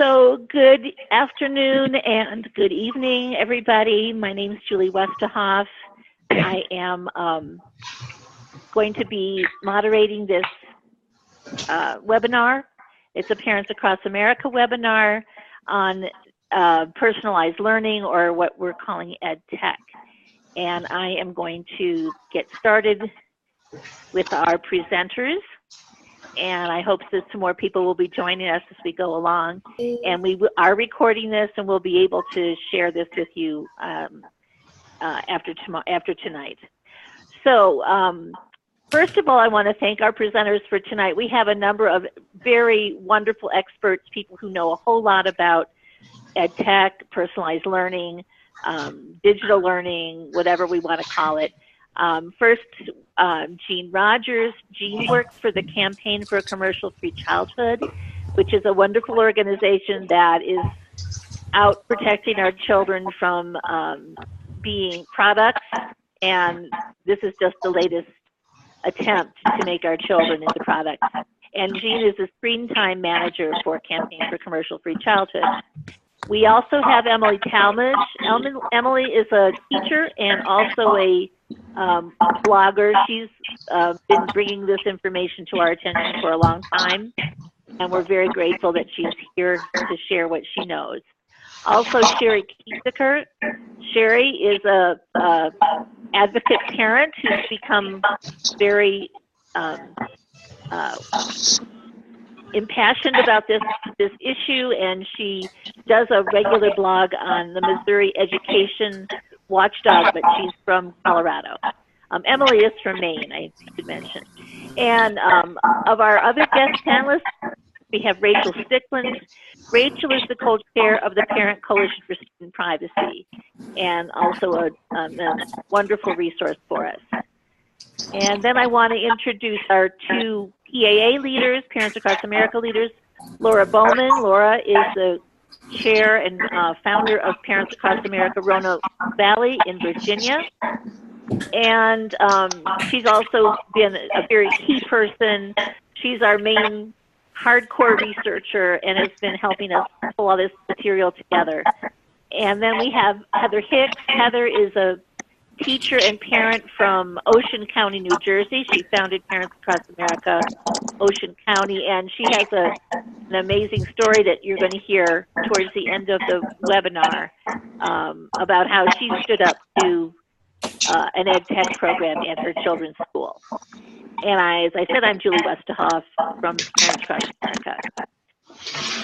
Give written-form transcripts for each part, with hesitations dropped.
So good afternoon and good evening, everybody. My name is Julie Westerhoff. I am going to be moderating this webinar. It's a Parents Across America webinar on personalized learning, or what we're calling EdTech. And I am going to get started with our presenters. And I hope that some more people will be joining us as we go along. And we are recording this, and we'll be able to share this with you after tonight. So first of all, I want to thank our presenters for tonight. We have a number of very wonderful experts, people who know a whole lot about EdTech, personalized learning, digital learning, whatever we want to call it. First, Jean Rogers. Jean works for the Campaign for a Commercial-Free Childhood, which is a wonderful organization that is out protecting our children from being products, and this is just the latest attempt to make our children into products. And Jean is the screen time manager for Campaign for Commercial-Free Childhood. We also have Emily Talmadge. Emily is a teacher and also a blogger. She's been bringing this information to our attention for a long time, and we're very grateful that she's here to share what she knows. Also, Sherry Kieseker. Sherry is a advocate parent who's become very impassioned about this issue, and she does a regular blog on the Missouri Education Watchdog, but she's from Colorado. Emily is from Maine, I should mention. And of our other guest panelists, we have Rachel Stickland. Rachel is the co-chair of the Parent Coalition for Student Privacy, and also a wonderful resource for us. And then I want to introduce our two PAA leaders, Parents Across America leaders. Laura Bowman. Laura is the chair and founder of Parents Across America Roanoke Valley in Virginia. And she's also been a very key person. She's our main hardcore researcher and has been helping us pull all this material together. And then we have Heather Hicks. Heather is a teacher and parent from Ocean County, New Jersey. She founded Parents Across America, Ocean County, and she has an amazing story that you're going to hear towards the end of the webinar about how she stood up to an EdTech program at her children's school. And as I said, I'm Julie Westerhoff from Parents Across America.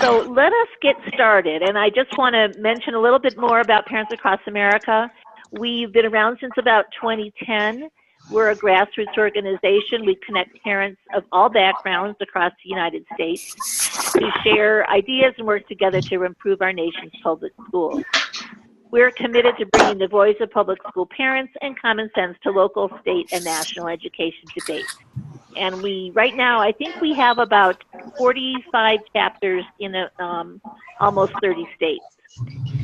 So let us get started, and I just want to mention a little bit more about Parents Across America. We've been around since about 2010. We're a grassroots organization. We connect parents of all backgrounds across the United States to share ideas and work together to improve our nation's public schools. We're committed to bringing the voice of public school parents and common sense to local, state, and national education debates. And right now, I think we have about 45 chapters in almost 30 states.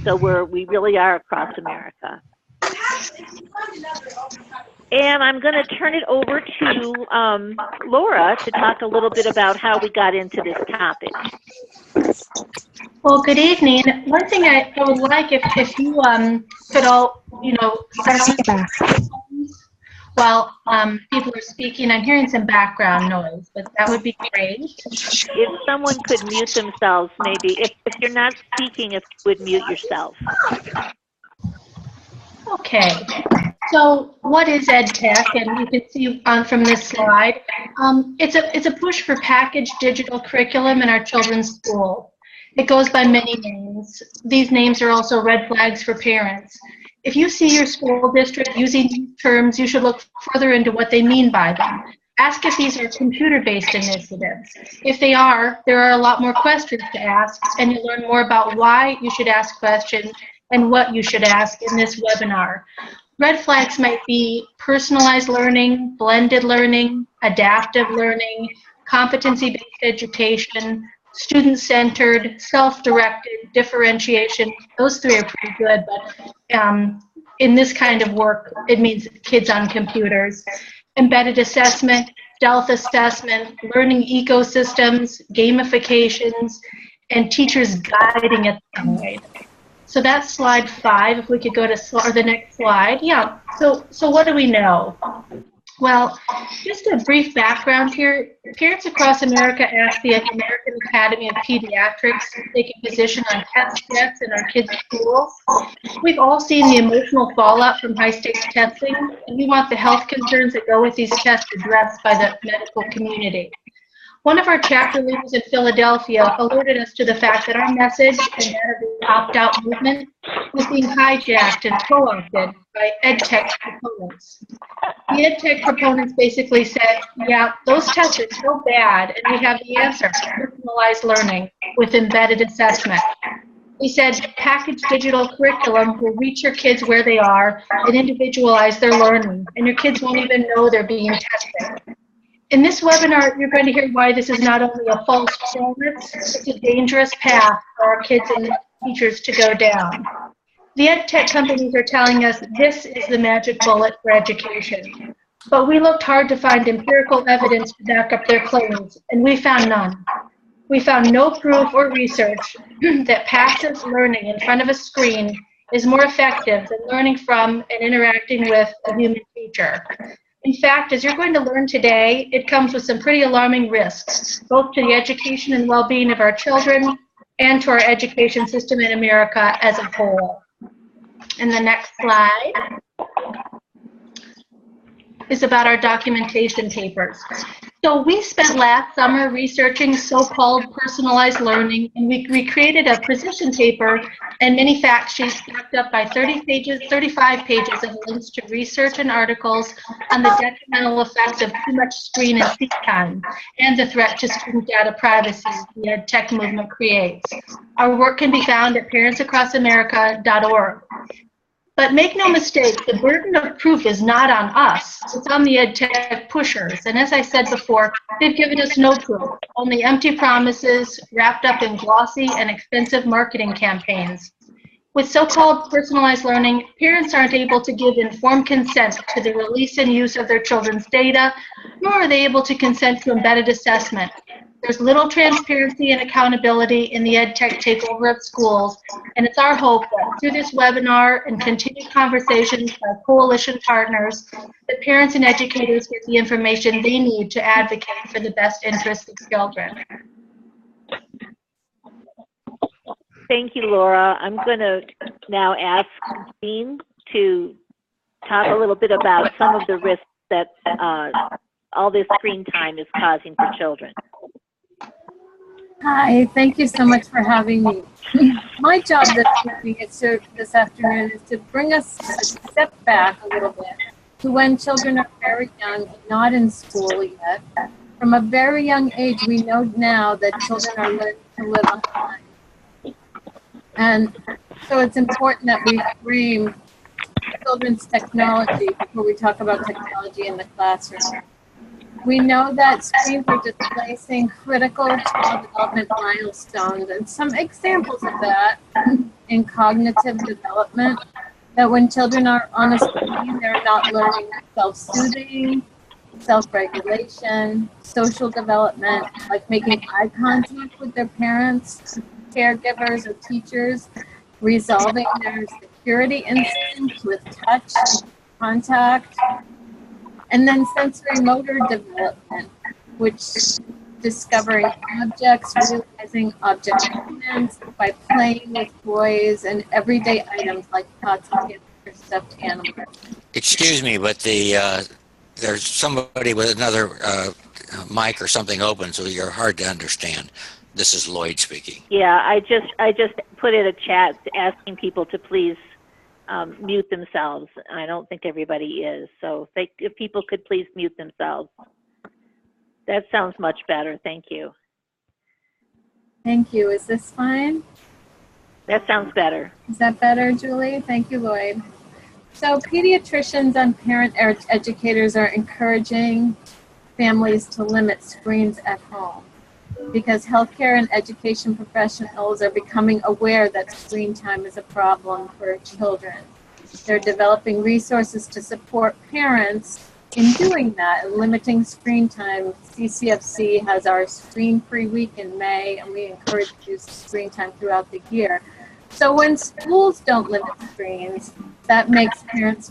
So we really are across America. And I'm going to turn it over to Laura to talk a little bit about how we got into this topic. Well, good evening. One thing I would like if you could all, while people are speaking. I'm hearing some background noise, but that would be great. If someone could mute themselves, maybe. If you're not speaking, if you would mute yourself. Okay, so what is EdTech? And you can see from this slide, it's a push for packaged digital curriculum in our children's school. It goes by many names. These names are also red flags for parents. If you see your school district using these terms, you should look further into what they mean by them. Ask if these are computer-based initiatives. If they are, there are a lot more questions to ask, and you'll learn more about why you should ask questions and what you should ask in this webinar. Red flags might be personalized learning, blended learning, adaptive learning, competency-based education, student-centered, self-directed, differentiation. Those three are pretty good, but in this kind of work, it means kids on computers. Embedded assessment, stealth assessment, learning ecosystems, gamifications, and teachers guiding it the way. So that's slide 5. If we could go to the next slide. Yeah. So what do we know? Well, just a brief background here. Parents across America asked the American Academy of Pediatrics to take a position on test deaths in our kids' schools. We've all seen the emotional fallout from high-stakes testing, and we want the health concerns that go with these tests addressed by the medical community. One of our chapter leaders in Philadelphia alerted us to the fact that our message and that of the opt-out movement was being hijacked and co-opted by EdTech proponents. The EdTech proponents basically said, yeah, those tests are so bad, and we have the answer, personalized learning with embedded assessment. He said, packaged digital curriculum will reach your kids where they are and individualize their learning, and your kids won't even know they're being tested. In this webinar, you're going to hear why this is not only a false promise, it's a dangerous path for our kids and teachers to go down. The EdTech companies are telling us this is the magic bullet for education. But we looked hard to find empirical evidence to back up their claims, and we found none. We found no proof or research that passive learning in front of a screen is more effective than learning from and interacting with a human teacher. In fact, as you're going to learn today, it comes with some pretty alarming risks, both to the education and well-being of our children and to our education system in America as a whole. And the next slide is about our documentation papers. So we spent last summer researching so-called personalized learning, and we created a position paper and many fact sheets backed up by 35 pages of links to research and articles on the detrimental effects of too much screen and seat time and the threat to student data privacy the EdTech movement creates. Our work can be found at parentsacrossamerica.org. But make no mistake, the burden of proof is not on us. It's on the EdTech pushers. And as I said before, they've given us no proof, only empty promises wrapped up in glossy and expensive marketing campaigns. With so-called personalized learning, parents aren't able to give informed consent to the release and use of their children's data, nor are they able to consent to embedded assessment. There's little transparency and accountability in the EdTech takeover of schools, and it's our hope that through this webinar and continued conversations by coalition partners, that parents and educators get the information they need to advocate for the best interests of children. Thank you, Laura. I'm going to now ask Jean to talk a little bit about some of the risks that all this screen time is causing for children. Hi, thank you so much for having me. My job this afternoon is to bring us a step back a little bit to when children are very young, not in school yet. From a very young age, we know now that children are learning to live online. And so it's important that we frame children's technology before we talk about technology in the classroom. We know that screens are displacing critical child development milestones, and some examples of that in cognitive development, that when children are on a screen, they're not learning self-soothing, self-regulation, social development, like making eye contact with their parents, caregivers, or teachers, resolving their security instincts with touch, contact, and then sensory motor development, which discovering objects, realizing object movements by playing with toys and everyday items like pots and pans or stuffed animals. Excuse me, but there's somebody with another mic or something open, so you're hard to understand. This is Lloyd speaking. Yeah, I just put in a chat asking people to please mute themselves. I don't think everybody is, so if people could please mute themselves. That sounds much better. Thank you. Thank you. Is this fine? That sounds better. Is that better, Julie? Thank you, Lloyd. So pediatricians and parent educators are encouraging families to limit screens at home because healthcare and education professionals are becoming aware that screen time is a problem for children. They're developing resources to support parents in doing that, limiting screen time, CCFC has our screen-free week in May, and we encourage use of screen time throughout the year. So when schools don't limit screens, that makes parents'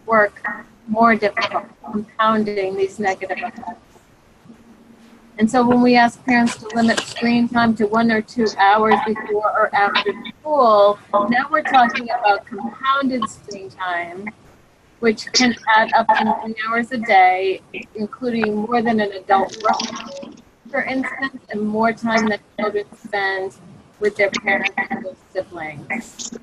work more difficult, compounding these negative effects. And so when we ask parents to limit screen time to 1 or 2 hours before or after school, now we're talking about compounded screen time, which can add up to 9 hours a day, including more than an adult working, for instance, and more time that children spend with their parents and their siblings.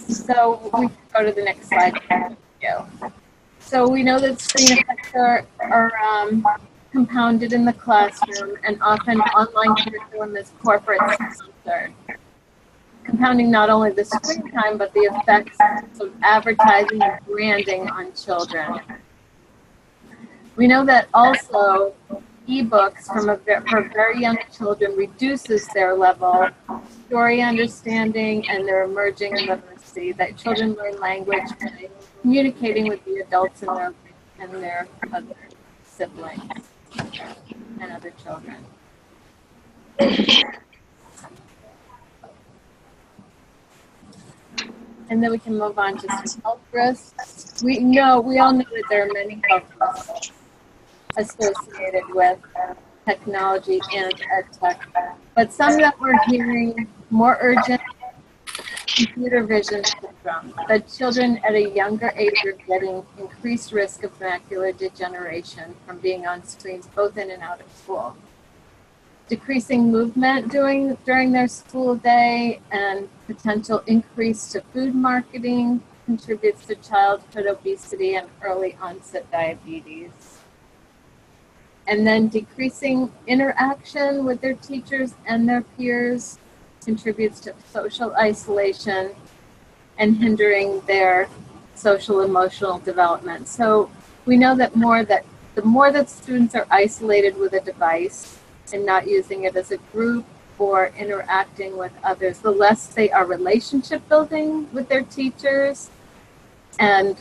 So we can go to the next slide. Thank you. So we know that screen effects are compounded in the classroom, and often online curriculum is corporate sponsored, compounding not only the screen time, but the effects of advertising and branding on children. We know that also ebooks for very young children reduces their level of story understanding and their emerging literacy, that children learn language by communicating with the adults in their other siblings and other children. And then we can move on to some health risks. We all know that there are many health risks associated with technology and EdTech, but some that we're hearing more urgent: computer vision syndrome, that children at a younger age are getting increased risk of macular degeneration from being on screens both in and out of school. Decreasing movement during their school day and potential increase to food marketing contributes to childhood obesity and early onset diabetes. And then decreasing interaction with their teachers and their peers contributes to social isolation and hindering their social emotional development. So we know that the more that students are isolated with a device and not using it as a group or interacting with others, the less they are relationship building with their teachers and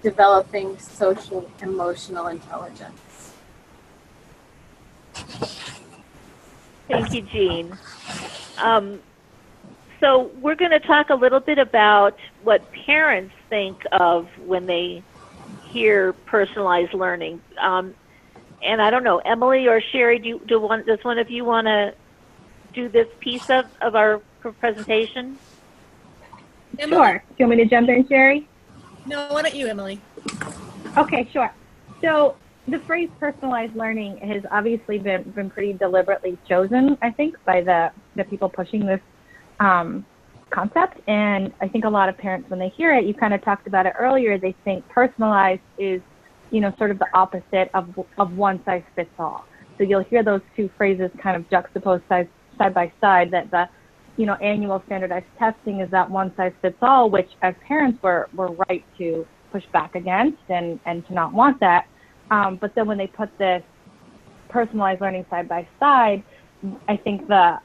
developing social emotional intelligence. Thank you, Jean. So we're going to talk a little bit about what parents think of when they hear personalized learning. And I don't know, Emily or Sherry, does one of you want to do this piece of our presentation? Sure. Do you want me to jump in, Sherry? No, why don't you, Emily? Okay, sure. So the phrase personalized learning has obviously been pretty deliberately chosen, I think, by the people pushing this concept. And I think a lot of parents, when they hear it, you kind of talked about it earlier, they think personalized is, sort of the opposite of one size fits all. So you'll hear those two phrases kind of juxtaposed side by side, that the annual standardized testing is that one size fits all, which as parents we're right to push back against and to not want that. But then when they put this personalized learning side by side, I think the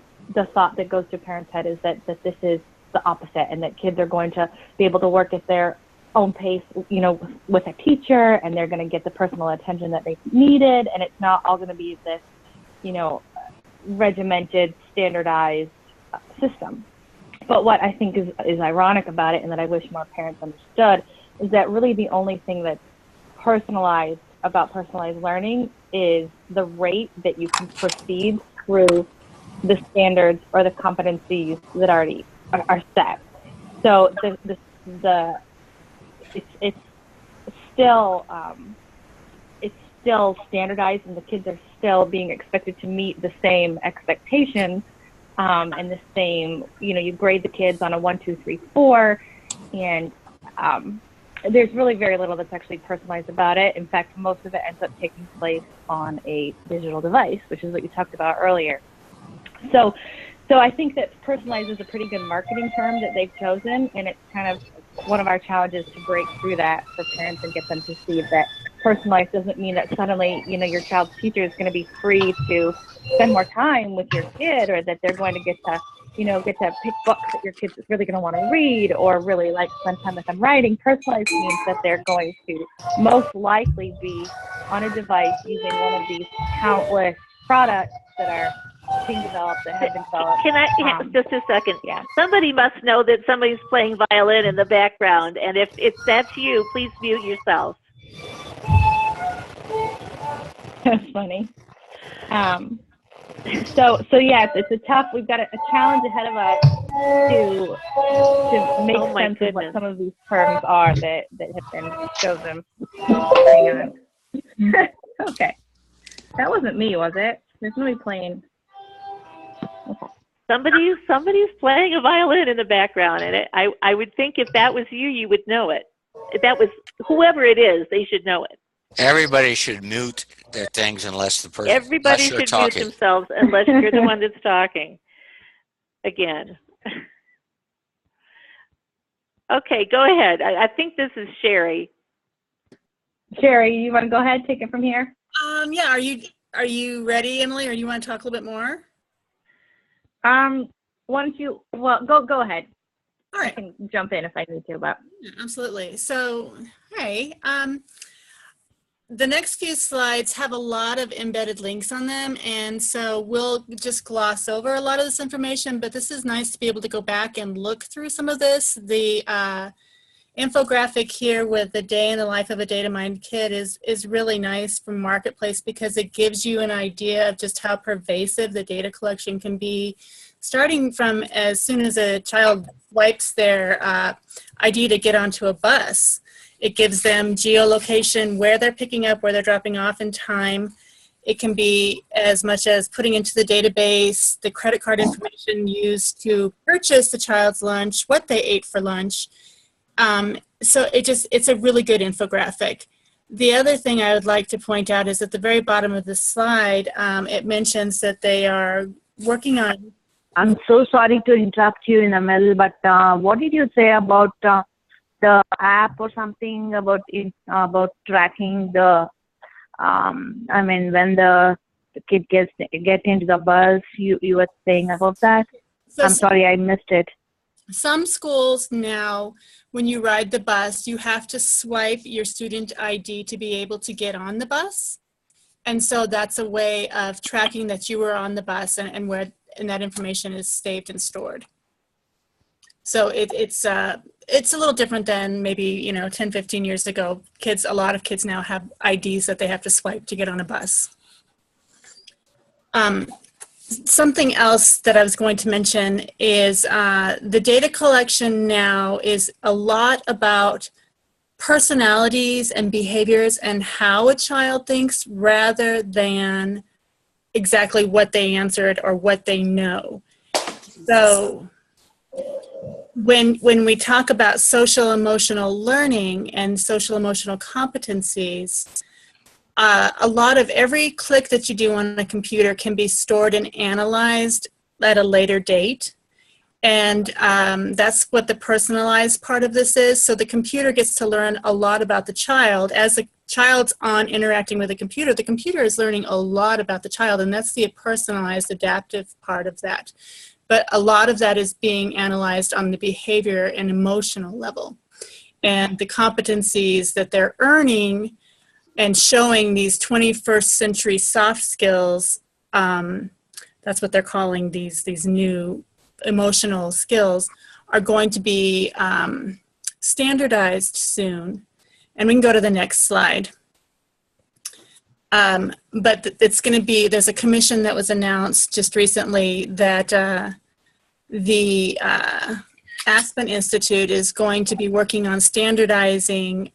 thought that goes to parents' head is that this is the opposite, and that kids are going to be able to work at their own pace, with a teacher, and they're going to get the personal attention that they needed, and it's not all going to be this, regimented, standardized system. But what I think is ironic about it, and that I wish more parents understood, is that really the only thing that's personalized about personalized learning is the rate that you can proceed through the standards or the competencies that already are set. So it's still standardized, and the kids are still being expected to meet the same expectations, and the same, you grade the kids on a 1, 2, 3, 4, and there's really very little that's actually personalized about it. In fact, most of it ends up taking place on a digital device, which is what you talked about earlier. So I think that personalized is a pretty good marketing term that they've chosen, and it's kind of one of our challenges to break through that for parents and get them to see that personalized doesn't mean that suddenly, your child's teacher is going to be free to spend more time with your kid, or that they're going to get to you know, get to pick books that your kids is really going to want to read or really like spend time with them writing. Personalized means that they're going to most likely be on a device using one of these countless products that are being developed, that have been developed. Can I, just a second. Yeah. Somebody must know that somebody's playing violin in the background, and if that's you, please mute yourself. That's funny. So yes, it's a tough. We've got a challenge ahead of us to make sense of what some of these terms are that have been chosen. Hang on. Okay, that wasn't me, was it? There's nobody playing. Okay. Somebody's playing a violin in the background, and I would think if that was you, you would know it. If that was whoever it is, they should know it. Everybody should mute their things unless the person. Everybody should mute themselves unless you're the one that's talking. Again. Okay, go ahead. I think this is Sherry. Sherry, you want to go ahead, take it from here? Yeah. Are you ready, Emily, or you want to talk a little bit more? Why don't you? Well, go ahead. All right. I can jump in if I need to, but yeah, absolutely. So, hey. The next few slides have a lot of embedded links on them, and so we'll just gloss over a lot of this information, but this is nice to be able to go back and look through some of this. The infographic here with the day in the life of a data mined kid is really nice from Marketplace because it gives you an idea of just how pervasive the data collection can be, starting from as soon as a child wipes their ID to get onto a bus. It gives them geolocation, where they're picking up, where they're dropping off in time. It can be as much as putting into the database the credit card information used to purchase the child's lunch, what they ate for lunch. So it's a really good infographic. The other thing I would like to point out is at the very bottom of the slide, it mentions that they are working on. I'm so sorry to interrupt you in the middle, but what did you say about the app or something about tracking the I mean, when the kid get into the bus, you were saying about that? So I'm sorry, I missed it. Some schools now, when you ride the bus, you have to swipe your student ID to be able to get on the bus. And so that's a way of tracking that you were on the bus and that information is saved and stored. So it's a little different than maybe 10, 15 years ago. A lot of kids now have IDs that they have to swipe to get on a bus. Something else that I was going to mention is the data collection now is a lot about personalities and behaviors and how a child thinks rather than exactly what they answered or what they know. So when we talk about social emotional learning and social emotional competencies, a lot of every click that you do on a computer can be stored and analyzed at a later date. And that's what the personalized part of this is. So the computer gets to learn a lot about the child. As the child's on interacting with the computer is learning a lot about the child, and that's the personalized adaptive part of that. But a lot of that is being analyzed on the behavior and emotional level. And the competencies that they're earning and showing these 21st century soft skills, that's what they're calling these new emotional skills, are going to be standardized soon. And we can go to the next slide. But it's going to be, there's a commission that was announced just recently that the Aspen Institute is going to be working on standardizing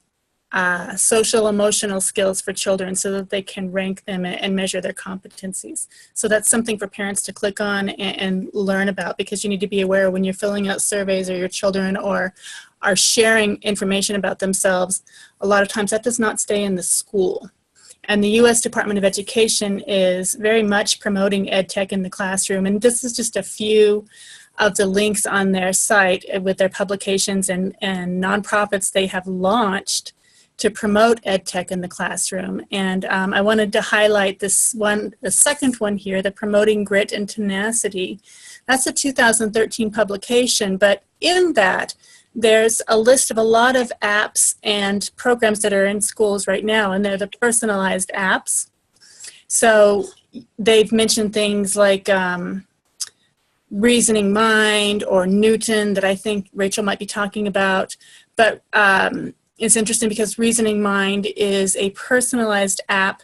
social emotional skills for children so that they can rank them and measure their competencies. So that's something for parents to click on and learn about, because you need to be aware when you're filling out surveys or your children or are sharing information about themselves, a lot of times that does not stay in the school. And the U.S. Department of Education is very much promoting EdTech in the classroom. And this is just a few of the links on their site with their publications and nonprofits they have launched to promote EdTech in the classroom. And I wanted to highlight this one, the second one here, the Promoting Grit and Tenacity. That's a 2013 publication, but in that, there's a list of a lot of apps and programs that are in schools right now, and they're the personalized apps. So they've mentioned things like Reasoning Mind or Newton that I think Rachel might be talking about. But it's interesting because Reasoning Mind is a personalized app.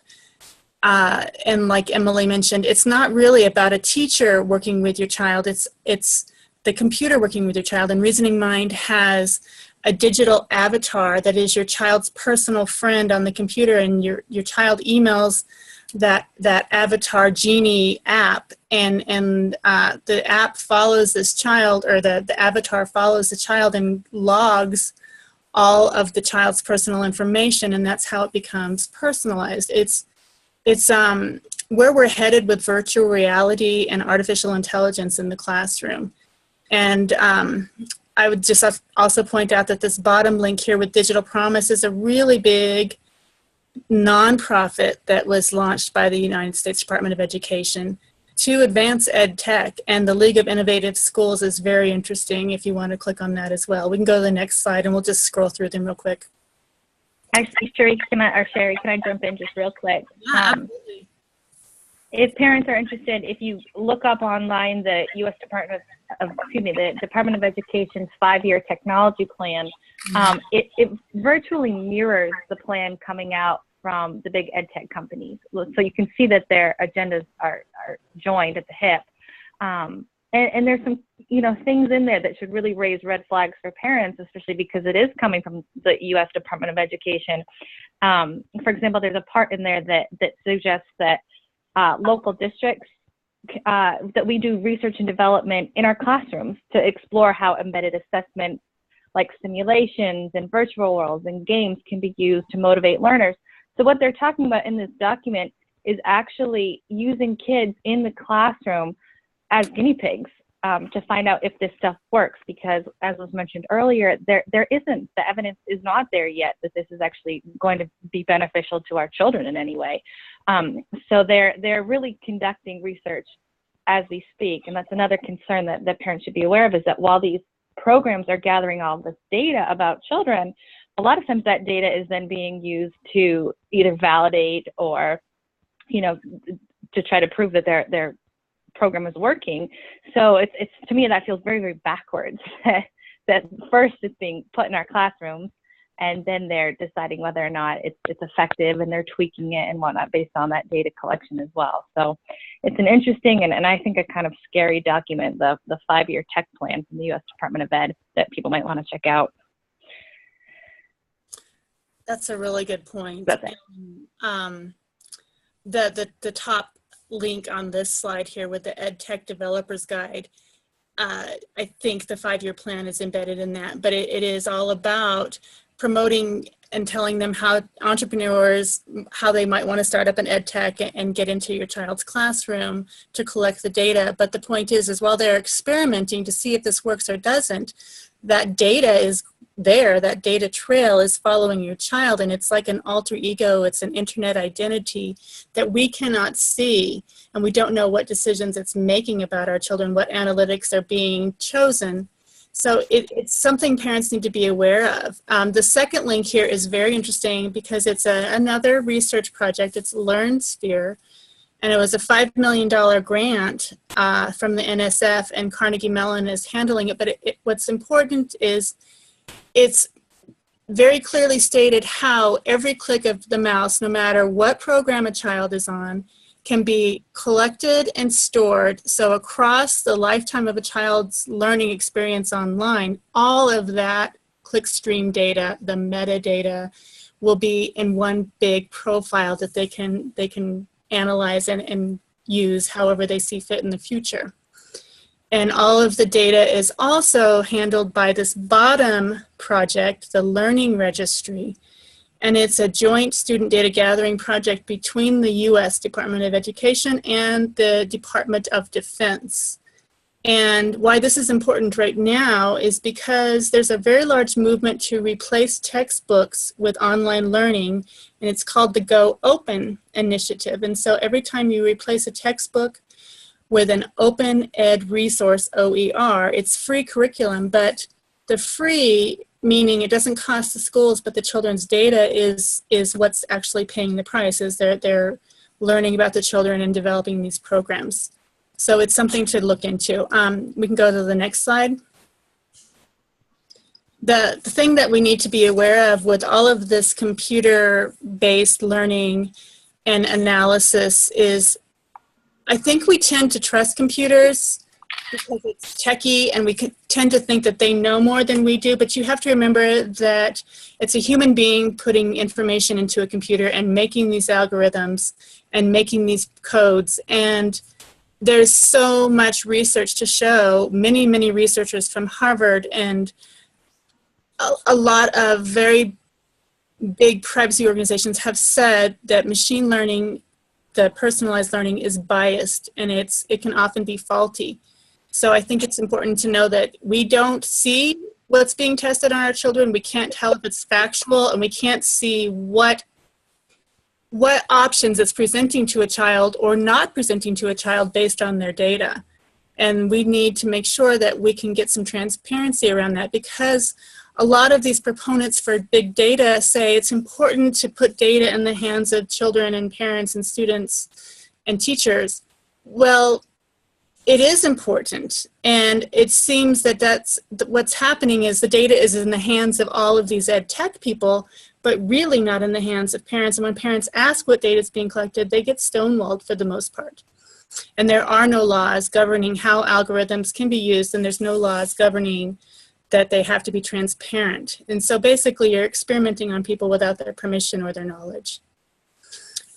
And like Emily mentioned, it's not really about a teacher working with your child. It's the computer working with your child. And Reasoning Mind has a digital avatar that is your child's personal friend on the computer, and your child emails that avatar Genie app, and the app follows this child, or the avatar follows the child and logs all of the child's personal information, and that's how it becomes personalized. It's where we're headed with virtual reality and artificial intelligence in the classroom. And I would just also point out that this bottom link here with Digital Promise is a really big nonprofit that was launched by the United States Department of Education to advance EdTech, and the League of Innovative Schools is very interesting if you want to click on that as well. We can go to the next slide and we'll just scroll through them real quick. Actually, Sherry, can I jump in just real quick? Yeah, absolutely. If parents are interested, if you look up online the U.S. the Department of Education's 5-year technology plan, it virtually mirrors the plan coming out from the big EdTech companies. So you can see that their agendas are joined at the hip. And there's some, things in there that should really raise red flags for parents, especially because it is coming from the U.S. Department of Education. For example, there's a part in there that suggests that local districts, that we do research and development in our classrooms to explore how embedded assessment like simulations and virtual worlds and games can be used to motivate learners. So what they're talking about in this document is actually using kids in the classroom as guinea pigs to find out if this stuff works, because as was mentioned earlier, the evidence is not there yet that this is actually going to be beneficial to our children in any way. So they're really conducting research as we speak, and that's another concern that parents should be aware of, is that while these programs are gathering all this data about children, a lot of times that data is then being used to either validate or, to try to prove that their program is working. So it's to me, that feels very, very backwards that first it's being put in our classrooms, and then they're deciding whether or not it's effective, and they're tweaking it and whatnot based on that data collection as well. So it's an interesting and I think a kind of scary document, the 5-year tech plan from the U.S. Department of Ed, that people might want to check out. That's a really good point. That's it. The top link on this slide here with the EdTech Developers Guide, I think the 5-year plan is embedded in that, but it is all about promoting and telling them how entrepreneurs, how they might want to start up an EdTech and get into your child's classroom to collect the data. But the point is while they're experimenting to see if this works or doesn't, that data is there, that data trail is following your child, and it's like an alter ego, it's an internet identity that we cannot see, and we don't know what decisions it's making about our children, what analytics are being chosen. So it's something parents need to be aware of. The second link here is very interesting because it's another research project. It's LearnSphere, and it was a $5 million grant from the NSF, and Carnegie Mellon is handling it. But what's important is it's very clearly stated how every click of the mouse, no matter what program a child is on, can be collected and stored. So across the lifetime of a child's learning experience online, all of that clickstream data, the metadata, will be in one big profile that they can analyze and use however they see fit in the future. And all of the data is also handled by this bottom project, the Learning Registry. And it's a joint student data gathering project between the U.S. Department of Education and the Department of Defense. And why this is important right now is because there's a very large movement to replace textbooks with online learning, and it's called the Go Open initiative. And so every time you replace a textbook with an open ed resource, OER, it's free curriculum, but the free, meaning it doesn't cost the schools, but the children's data is what's actually paying the price, is they're learning about the children and developing these programs. So it's something to look into. We can go to the next slide. The thing that we need to be aware of with all of this computer-based learning and analysis is, I think we tend to trust computers because it's techie, and we tend to think that they know more than we do, but you have to remember that it's a human being putting information into a computer and making these algorithms and making these codes. And there's so much research to show, many, many researchers from Harvard and a lot of very big privacy organizations have said that machine learning, the personalized learning, is biased, and it can often be faulty. So I think it's important to know that we don't see what's being tested on our children. We can't tell if it's factual, and we can't see what options it's presenting to a child or not presenting to a child based on their data. And we need to make sure that we can get some transparency around that, because a lot of these proponents for big data say it's important to put data in the hands of children and parents and students and teachers. Well, it is important, and it seems that that's what's happening is the data is in the hands of all of these ed tech people, but really not in the hands of parents. And when parents ask what data is being collected, they get stonewalled for the most part. And there are no laws governing how algorithms can be used, and there's no laws governing that they have to be transparent. And so basically you're experimenting on people without their permission or their knowledge.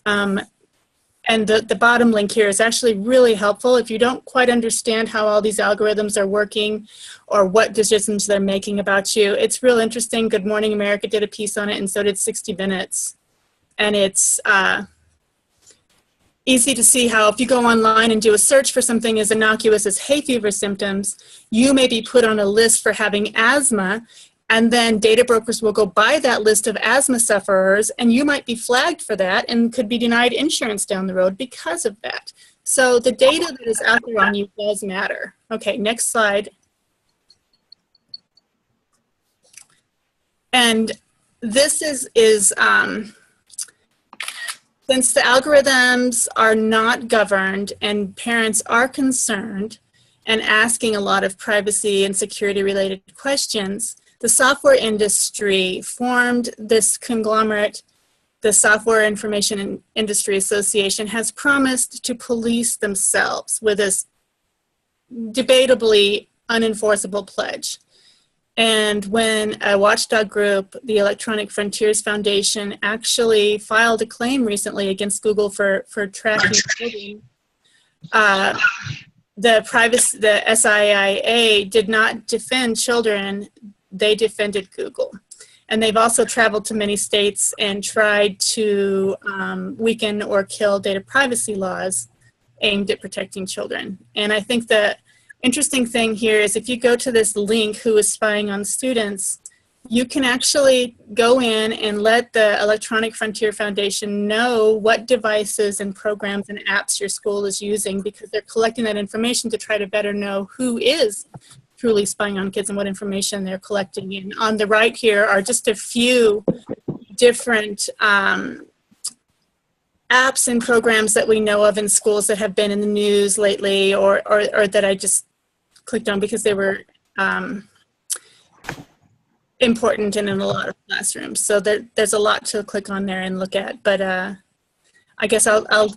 And the bottom link here is actually really helpful if you don't quite understand how all these algorithms are working or what decisions they're making about you. It's real interesting. Good Morning America did a piece on it, and so did 60 Minutes. And it's easy to see how if you go online and do a search for something as innocuous as hay fever symptoms, you may be put on a list for having asthma, and then data brokers will go buy that list of asthma sufferers, and you might be flagged for that and could be denied insurance down the road because of that. So the data that is out there on you does matter. Okay, next slide. And this is since the algorithms are not governed and parents are concerned and asking a lot of privacy and security related questions, the software industry formed this conglomerate. The Software Information Industry Association has promised to police themselves with this debatably unenforceable pledge. And when a watchdog group, the Electronic Frontiers Foundation, actually filed a claim recently against Google for tracking children, the SIIA did not defend children, they defended Google. And they've also traveled to many states and tried to weaken or kill data privacy laws aimed at protecting children. And I think the interesting thing here is if you go to this link, Who is Spying on Students, you can actually go in and let the Electronic Frontier Foundation know what devices and programs and apps your school is using, because they're collecting that information to try to better know who is truly spying on kids and what information they're collecting. And on the right here are just a few different apps and programs that we know of in schools that have been in the news lately, or that I just clicked on because they were important and in a lot of classrooms. So there's a lot to click on there and look at, but I guess I'll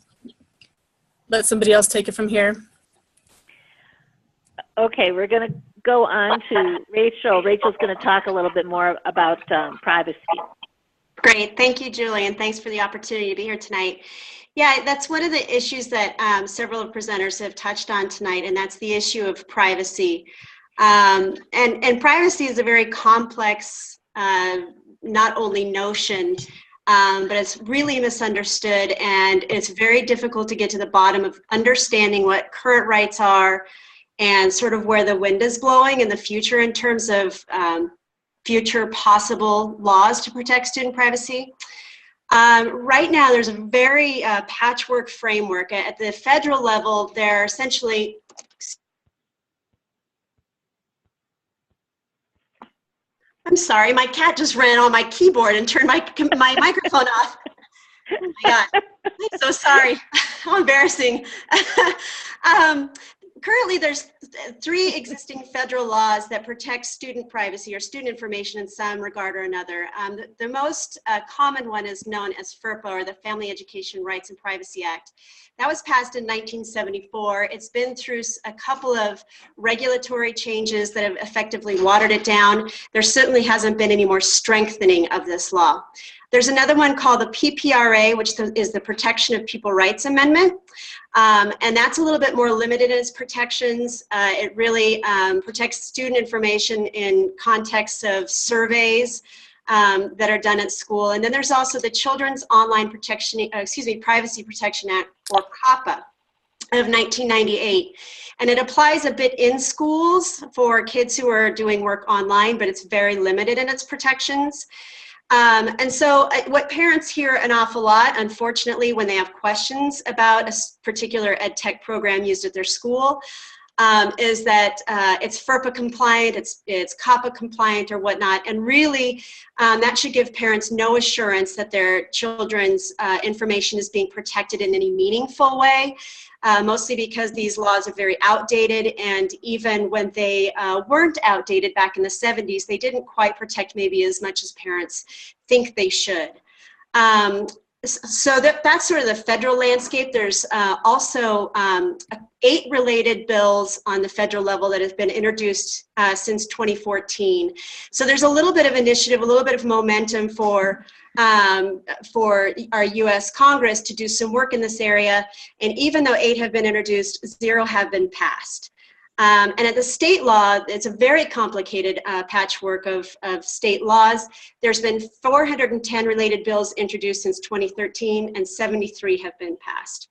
let somebody else take it from here. Okay, we're going to go on to Rachel. Rachel's going to talk a little bit more about privacy. Great. Thank you, Julie, and thanks for the opportunity to be here tonight. Yeah, that's one of the issues that several presenters have touched on tonight, and that's the issue of privacy. And privacy is a very complex, not only notion, but it's really misunderstood, and it's very difficult to get to the bottom of understanding what current rights are and sort of where the wind is blowing in the future in terms of future possible laws to protect student privacy. Right now, there's a very patchwork framework. At the federal level, they're essentially, I'm sorry, my cat just ran on my keyboard and turned my microphone off. Oh my God, I'm so sorry. How embarrassing. Currently, there's 3 existing federal laws that protect student privacy or student information in some regard or another. The most common one is known as FERPA, or the Family Education Rights and Privacy Act. That was passed in 1974. It's been through a couple of regulatory changes that have effectively watered it down. There certainly hasn't been any more strengthening of this law. There's another one called the PPRA, which is the Protection of People Rights Amendment. And that's a little bit more limited in its protections. It really protects student information in context of surveys that are done at school. And then there's also the Children's Online Privacy Protection Act, or COPPA, of 1998. And it applies a bit in schools for kids who are doing work online, but it's very limited in its protections. And so what parents hear an awful lot, unfortunately, when they have questions about a particular EdTech program used at their school, is that it's FERPA compliant, it's COPPA compliant or whatnot, and really that should give parents no assurance that their children's information is being protected in any meaningful way. Mostly because these laws are very outdated, and even when they weren't outdated back in the 70s, they didn't quite protect maybe as much as parents think they should. So that's sort of the federal landscape. There's also 8 related bills on the federal level that have been introduced since 2014. So there's a little bit of initiative, a little bit of momentum for our U.S. Congress to do some work in this area. And even though 8 have been introduced, 0 have been passed. And at the state law, it's a very complicated patchwork of state laws. There's been 410 related bills introduced since 2013, and 73 have been passed.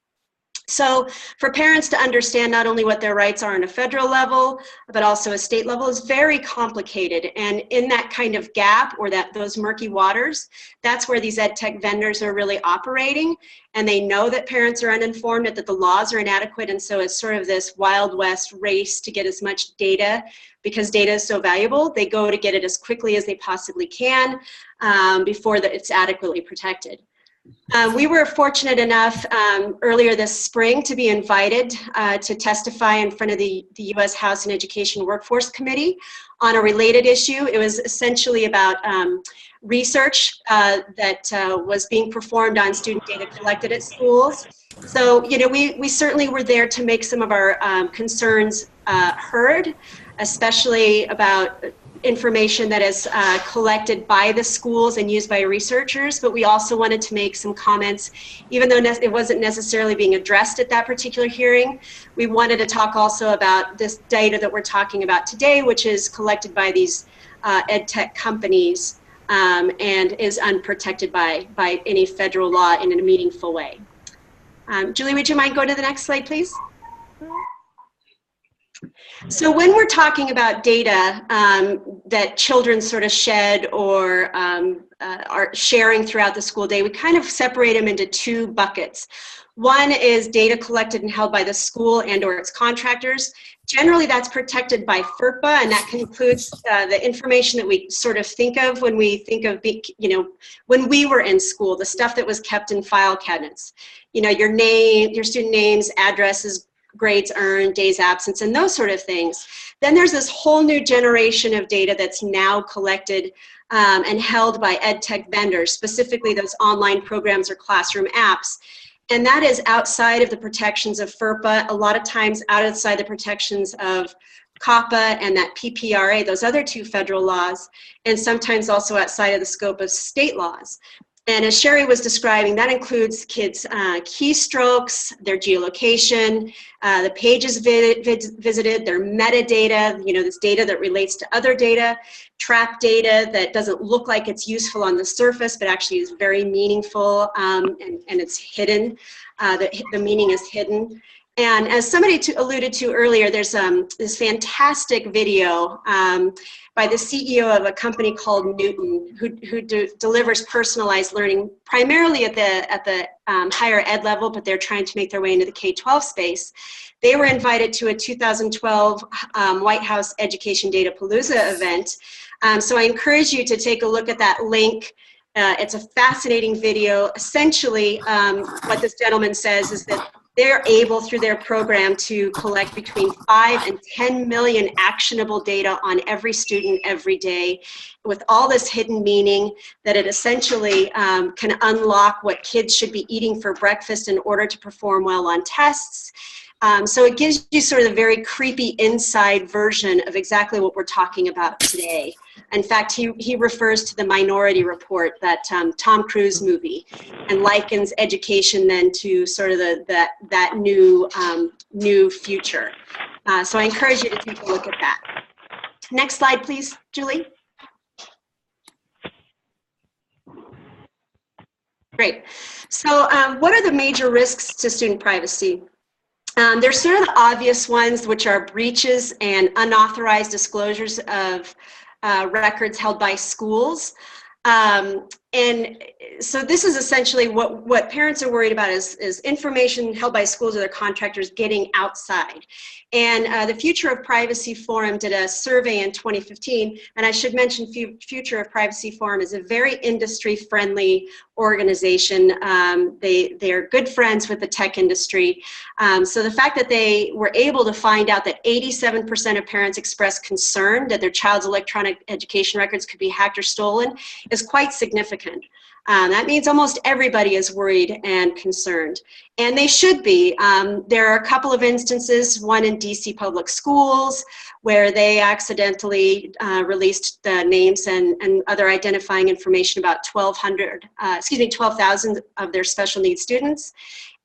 So for parents to understand not only what their rights are on a federal level, but also a state level is very complicated. And in that kind of gap, or those murky waters, that's where these EdTech vendors are really operating. And they know that parents are uninformed, that the laws are inadequate. And so it's sort of this Wild West race to get as much data, because data is so valuable. They go to get it as quickly as they possibly can before it's adequately protected. We were fortunate enough earlier this spring to be invited to testify in front of the U.S. House and Education Workforce Committee on a related issue. It was essentially about research that was being performed on student data collected at schools. So, you know, we certainly were there to make some of our concerns heard, especially about information that is collected by the schools and used by researchers, but we also wanted to make some comments, even though it wasn't necessarily being addressed at that particular hearing. We wanted to talk also about this data that we're talking about today, which is collected by these EdTech companies and is unprotected by any federal law in a meaningful way. Julie, would you mind going to the next slide, please? So when we're talking about data that children sort of shed or are sharing throughout the school day, we kind of separate them into 2 buckets. One is data collected and held by the school and or its contractors. Generally, that's protected by FERPA, and that includes the information that we sort of think of when we think of, you know, when we were in school, the stuff that was kept in file cabinets. You know, your name, your student names, addresses, grades earned, days absence, and those sort of things. Then there's this whole new generation of data that's now collected and held by EdTech vendors, specifically those online programs or classroom apps. And that is outside of the protections of FERPA, a lot of times outside the protections of COPPA and that PPRA, those other 2 federal laws, and sometimes also outside of the scope of state laws. And as Sherry was describing, that includes kids' keystrokes, their geolocation, the pages visited, their metadata, you know, this data that relates to other data, trap data that doesn't look like it's useful on the surface, but actually is very meaningful and it's hidden. The meaning is hidden. And as somebody alluded to earlier, there's this fantastic video by the CEO of a company called Newton, who delivers personalized learning primarily at the higher ed level, but they're trying to make their way into the K-12 space. They were invited to a 2012 White House Education Data Palooza event. So I encourage you to take a look at that link. It's a fascinating video. Essentially, what this gentleman says is that they're able, through their program, to collect between 5 and 10 million actionable data on every student every day, with all this hidden meaning that it essentially can unlock what kids should be eating for breakfast in order to perform well on tests. So it gives you sort of a very creepy inside version of exactly what we're talking about today. In fact, he refers to the Minority Report, that Tom Cruise movie, and likens education then to sort of that new future. So I encourage you to take a look at that. Next slide, please, Julie. Great. So what are the major risks to student privacy? There's sort of the obvious ones, which are breaches and unauthorized disclosures of records held by schools. And so this is essentially what parents are worried about is information held by schools or their contractors getting outside. And the Future of Privacy Forum did a survey in 2015, and I should mention Future of Privacy Forum is a very industry-friendly organization. They're good friends with the tech industry. So the fact that they were able to find out that 87% of parents expressed concern that their child's electronic education records could be hacked or stolen is quite significant. That means almost everybody is worried and concerned, and they should be. There are a couple of instances, one in DC public schools, where they accidentally released the names and other identifying information about 12,000 of their special needs students.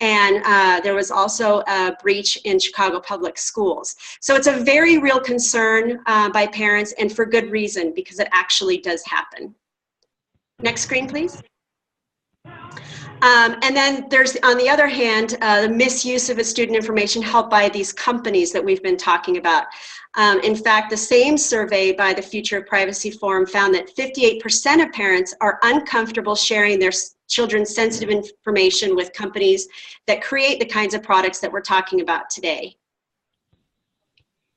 And there was also a breach in Chicago public schools. So it's a very real concern by parents, and for good reason, because it actually does happen. Next screen, please. And then there's, on the other hand, the misuse of the student information held by these companies that we've been talking about. In fact, the same survey by the Future of Privacy Forum found that 58% of parents are uncomfortable sharing their children's sensitive information with companies that create the kinds of products that we're talking about today.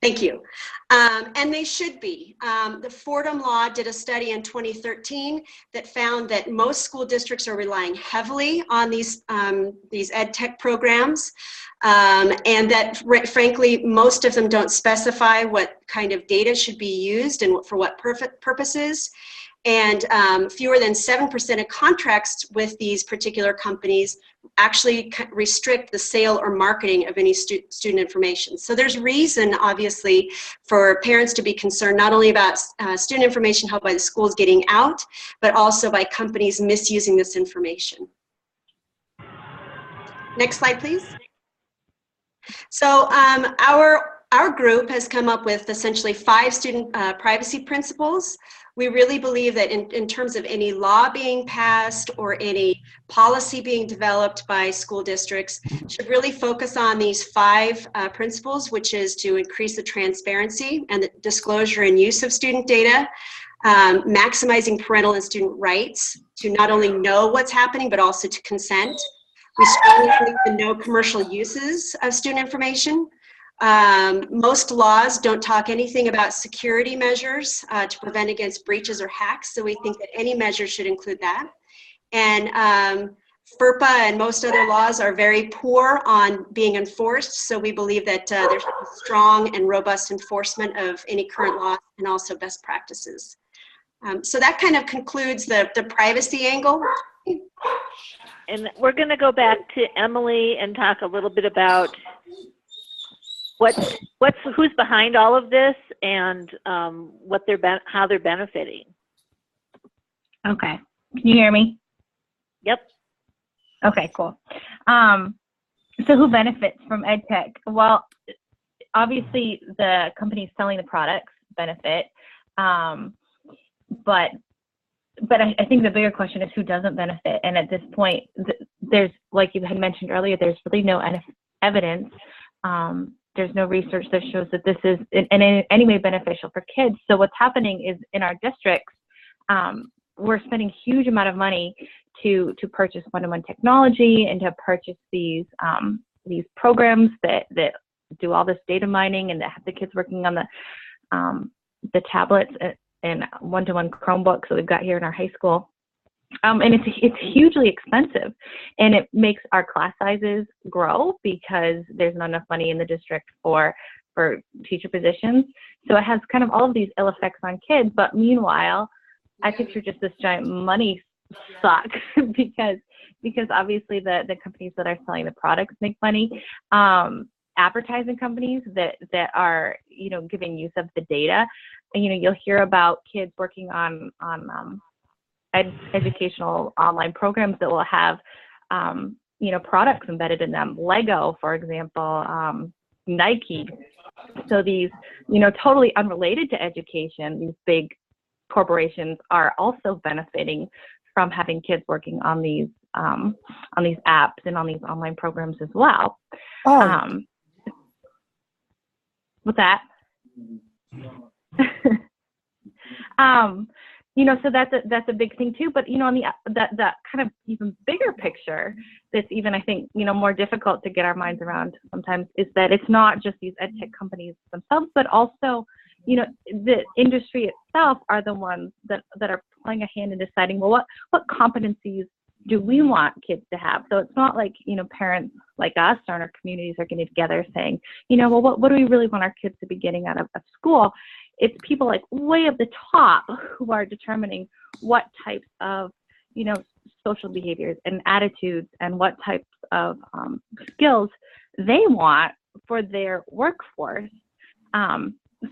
Thank you. And they should be. The Fordham Law did a study in 2013 that found that most school districts are relying heavily on these EdTech programs, and that, frankly, most of them don't specify what kind of data should be used and for what purposes. And fewer than 7% of contracts with these particular companies actually restrict the sale or marketing of any student information. So there's reason, obviously, for parents to be concerned not only about student information held by the schools getting out, but also by companies misusing this information. Next slide, please. So our group has come up with essentially 5 student privacy principles. We really believe that in terms of any law being passed or any policy being developed by school districts should really focus on these 5 principles, which is to increase the transparency and the disclosure and use of student data, maximizing parental and student rights to not only know what's happening, but also to consent. We strongly believe in no commercial uses of student information. Most laws don't talk anything about security measures to prevent against breaches or hacks, so we think that any measure should include that. And FERPA and most other laws are very poor on being enforced, so we believe that there's strong and robust enforcement of any current law and also best practices. So that kind of concludes the privacy angle. And we're going to go back to Emily and talk a little bit about who's behind all of this and how they're benefiting. Okay, can you hear me? Yep. Okay, cool. So who benefits from EdTech? Well, obviously the companies selling the products benefit, but I think the bigger question is who doesn't benefit. And at this point, there's, like you had mentioned earlier, there's really no evidence There's no research that shows that this is in any way beneficial for kids. So what's happening is in our districts, we're spending a huge amount of money to purchase one-to-one technology and to purchase these programs that do all this data mining and that have the kids working on the tablets and one-to-one Chromebooks that we've got here in our high school. And it's hugely expensive, and it makes our class sizes grow because there's not enough money in the district for teacher positions. So it has kind of all of these ill effects on kids. But meanwhile, I picture just this giant money suck because obviously the companies that are selling the products make money. Advertising companies that are giving use of the data, and you'll hear about kids working on educational online programs that will have products embedded in them. Lego, for example, Nike. So these totally unrelated to education, these big corporations are also benefiting from having kids working on these apps and on these online programs as well. With that, so that's a big thing too. But on that kind of even bigger picture, that's even I think more difficult to get our minds around sometimes, is that it's not just these EdTech companies themselves, but also the industry itself are the ones that are playing a hand in deciding, well, what competencies do we want kids to have? So it's not like parents like us or in our communities are getting together saying, well, what do we really want our kids to be getting out of school? It's people like way up the top who are determining what types of social behaviors and attitudes and what types of skills they want for their workforce.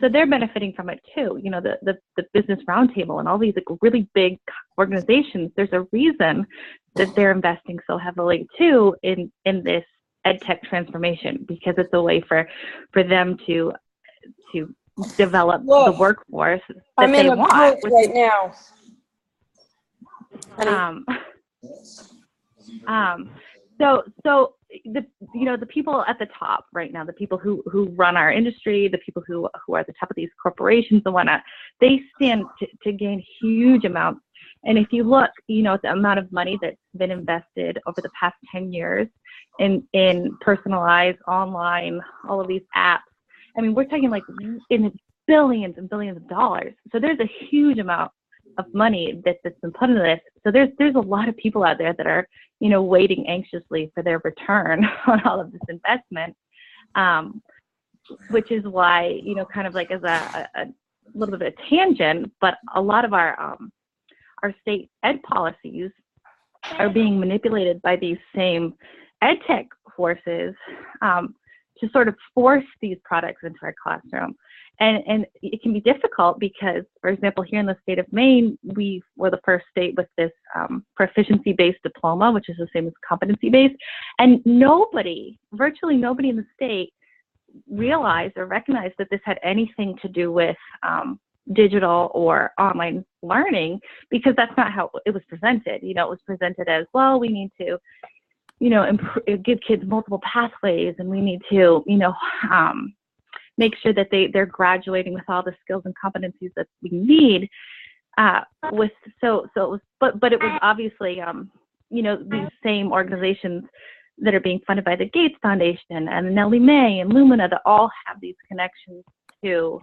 So they're benefiting from it too. The Business Roundtable and all these really big organizations, there's a reason that they're investing so heavily too in this EdTech transformation, because it's a way for them to develop the workforce that I'm they in a want. group right now. So the people at the top right now, the people who run our industry, the people who are at the top of these corporations and whatnot, they stand to gain huge amounts. And if you look, at the amount of money that's been invested over the past 10 years in personalized online, all of these apps, I mean, we're talking like in billions and billions of dollars. So there's a huge amount of money that's been put into this. So there's a lot of people out there that are, waiting anxiously for their return on all of this investment, which is why, kind of like as a little bit of a tangent, but a lot of our state ed policies are being manipulated by these same EdTech forces to sort of force these products into our classroom. And it can be difficult because, for example, here in the state of Maine, we were the first state with this proficiency-based diploma, which is the same as competency-based. And virtually nobody in the state realized or recognized that this had anything to do with digital or online learning, because that's not how it was presented. It was presented as, well, we need to give kids multiple pathways, and we need to, make sure that they're graduating with all the skills and competencies that we need. But it was obviously, these same organizations that are being funded by the Gates Foundation and Nellie Mae and Lumina that all have these connections to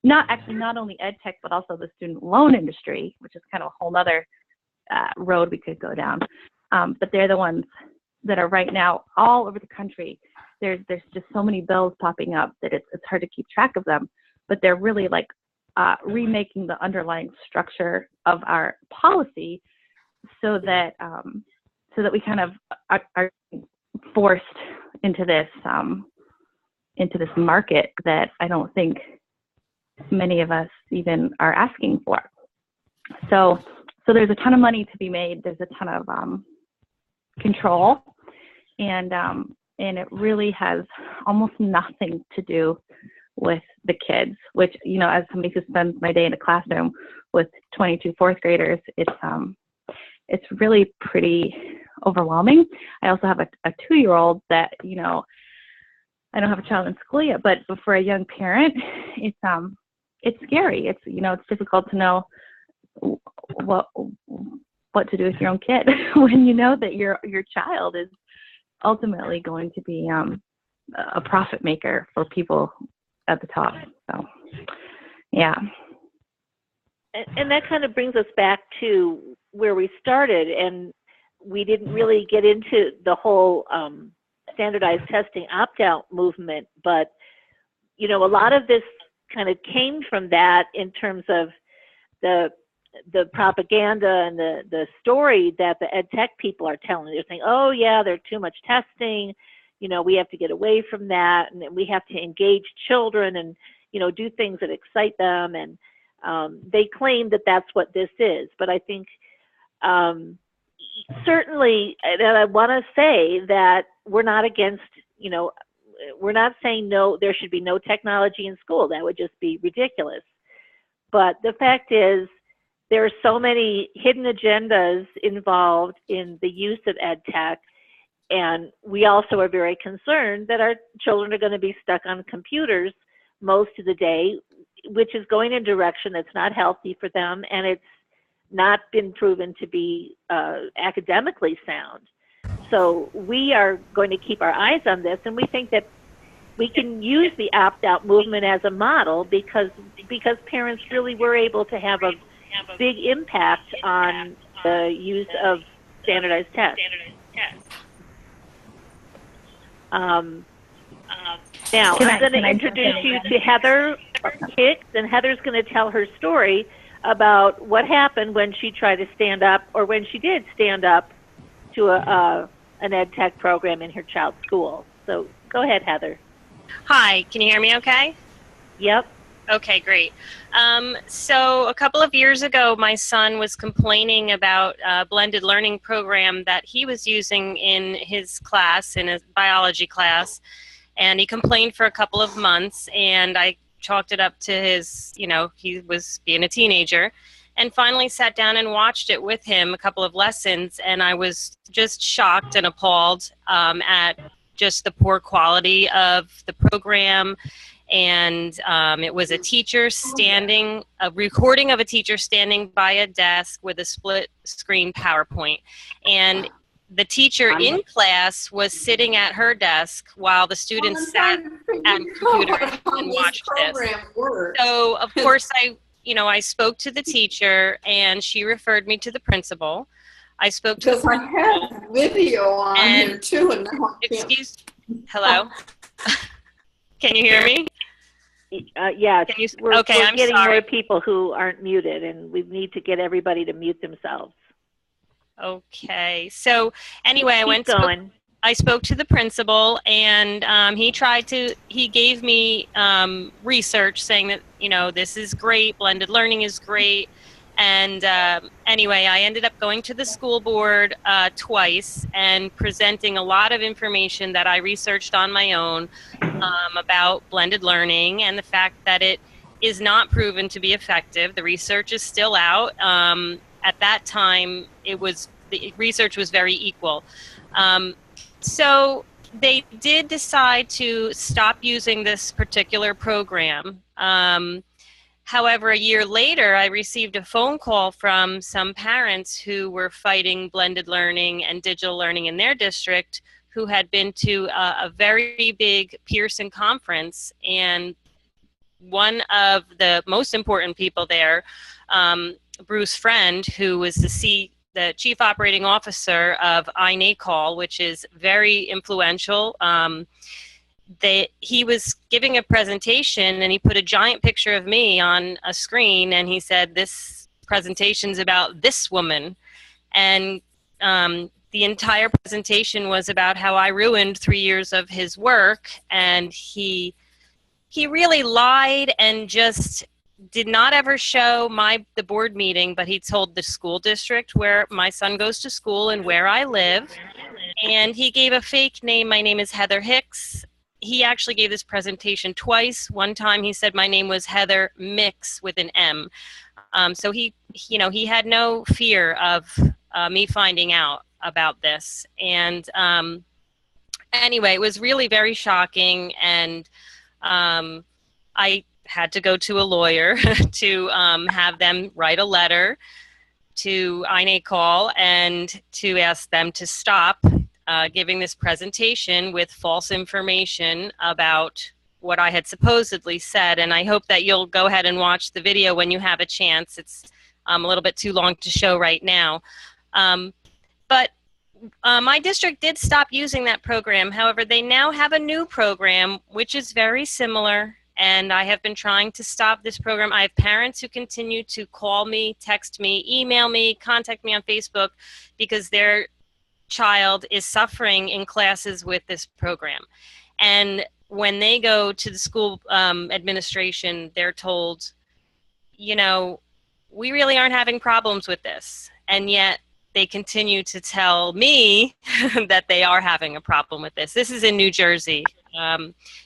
not only EdTech, but also the student loan industry, which is kind of a whole other road we could go down. But they're the ones that are right now all over the country. There's just so many bills popping up that it's hard to keep track of them, but they're really like remaking the underlying structure of our policy so that we kind of are forced into this market that I don't think many of us even are asking for. So there's a ton of money to be made. There's a ton of control, and it really has almost nothing to do with the kids, which, as somebody who spends my day in a classroom with 22 fourth graders, it's really pretty overwhelming. I also have a 2-year-old that, I don't have a child in school yet, but for a young parent, it's scary. It's, you know, it's difficult to know what to do with your own kid when you know that your child is ultimately going to be a profit maker for people at the top. So, yeah. And that kind of brings us back to where we started, and we didn't really get into the whole standardized testing opt-out movement, but, you know, a lot of this kind of came from that in terms of the propaganda and the story that the EdTech people are telling. They're saying, oh yeah, there's too much testing, you know, we have to get away from that, and we have to engage children and, you know, do things that excite them. And they claim that that's what this is. But I think certainly, and I want to say that we're not against, you know, we're not saying no, there should be no technology in school. That would just be ridiculous. But the fact is, there are so many hidden agendas involved in the use of EdTech, and we also are very concerned that our children are going to be stuck on computers most of the day, which is going in a direction that's not healthy for them, and it's not been proven to be academically sound. So we are going to keep our eyes on this, and we think that we can use the opt-out movement as a model because parents really were able to have a big impact on the use of standardized tests. Now, I'm going to introduce you to Heather Hicks, and Heather's going to tell her story about what happened when she tried to stand up, or when she did stand up to an EdTech program in her child's school. So go ahead, Heather. Hi, can you hear me okay? Yep. Okay, great. So a couple of years ago, my son was complaining about a blended learning program that he was using in his class, in his biology class, and he complained for a couple of months, and I chalked it up to his, you know, he was being a teenager, and finally sat down and watched it with him, a couple of lessons, and I was just shocked and appalled at just the poor quality of the program. And it was a teacher standing, a recording of a teacher standing by a desk with a split screen PowerPoint. And the teacher in class was sitting at her desk while the students sat at a computer and watched this. So of course I spoke to the teacher, and she referred me to the principal. I spoke to the principal. I had video on here too, and now hello? Can you hear me? Yeah, we're I'm getting sorry. more people who aren't muted, and we need to get everybody to mute themselves. Okay, so anyway, I spoke to the principal, and he gave me research saying that, you know, this is great, blended learning is great. And anyway, I ended up going to the school board twice and presenting a lot of information that I researched on my own about blended learning and the fact that it is not proven to be effective. The research is still out. At that time, the research was very equal. So they did decide to stop using this particular program. However, a year later, I received a phone call from some parents who were fighting blended learning and digital learning in their district, who had been to a very big Pearson conference, and one of the most important people there, Bruce Friend, who was the chief operating officer of iNACOL, which is very influential. He was giving a presentation, and he put a giant picture of me on a screen, and he said, "This presentation's about this woman." And the entire presentation was about how I ruined 3 years of his work, and he really lied and just did not ever show the board meeting, but he told the school district where my son goes to school and where I live. And he gave a fake name. My name is Heather Hicks. He actually gave this presentation twice. One time he said my name was Heather Mix with an M. So he had no fear of me finding out about this. And anyway, it was really very shocking, and I had to go to a lawyer to have them write a letter to INACOL and to ask them to stop giving this presentation with false information about what I had supposedly said. And I hope that you'll go ahead and watch the video when you have a chance. It's a little bit too long to show right now. But my district did stop using that program. However, they now have a new program which is very similar, and I have been trying to stop this program. I have parents who continue to call me, text me, email me, contact me on Facebook because their child is suffering in classes with this program. And when they go to the school administration, they're told, you know, we really aren't having problems with this. And yet they continue to tell me that they are having a problem with this. This is in New Jersey.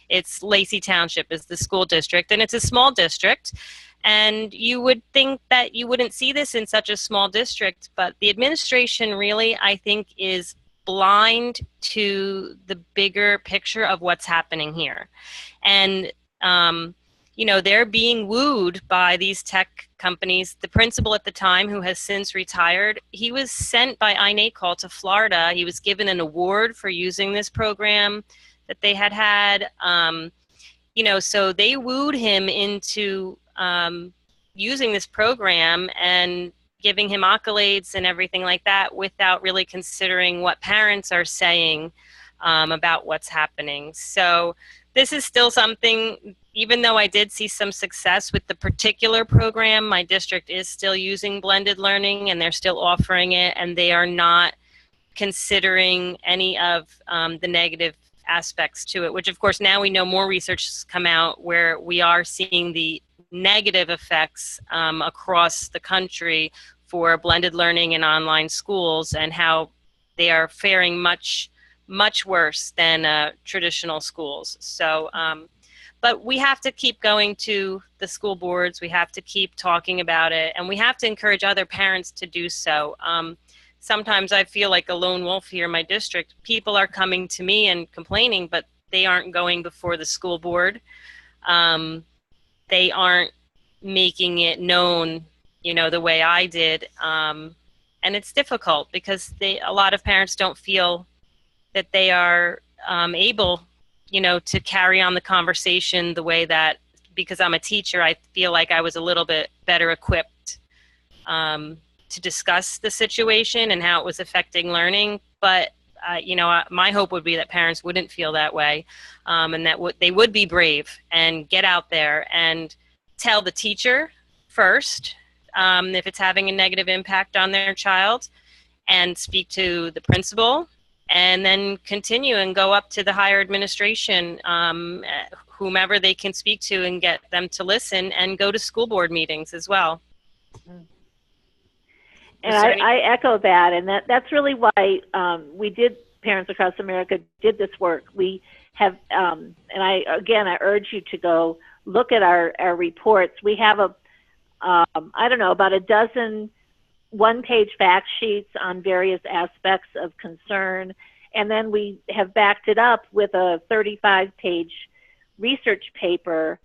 It's Lacey Township is the school district, and it's a small district. And you would think that you wouldn't see this in such a small district, but the administration really, I think, is blind to the bigger picture of what's happening here. And, you know, they're being wooed by these tech companies. The principal at the time, who has since retired, he was sent by INACOL to Florida. He was given an award for using this program that they had. You know, so they wooed him into using this program and giving him accolades and everything like that without really considering what parents are saying about what's happening. So this is still something, even though I did see some success with the particular program, my district is still using blended learning, and they're still offering it, and they are not considering any of the negative aspects to it, which of course now we know more research has come out where we are seeing the negative effects across the country for blended learning in online schools, and how they are faring much worse than traditional schools. So, but we have to keep going to the school boards, we have to keep talking about it, and we have to encourage other parents to do so. Sometimes I feel like a lone wolf here in my district. People are coming to me and complaining, but they aren't going before the school board. They aren't making it known, you know, the way I did. And it's difficult because a lot of parents don't feel that they are able, you know, to carry on the conversation the way that, because I'm a teacher, I feel like I was a little bit better equipped to discuss the situation and how it was affecting learning. But, you know, my hope would be that parents wouldn't feel that way, and that they would be brave and get out there and tell the teacher first if it's having a negative impact on their child, and speak to the principal, and then continue and go up to the higher administration, whomever they can speak to, and get them to listen, and go to school board meetings as well. And I echo that, and that's really why Parents Across America did this work. We have, and I urge you to go look at our reports. We have I don't know, about a dozen one-page fact sheets on various aspects of concern, and then we have backed it up with a 35-page research paper.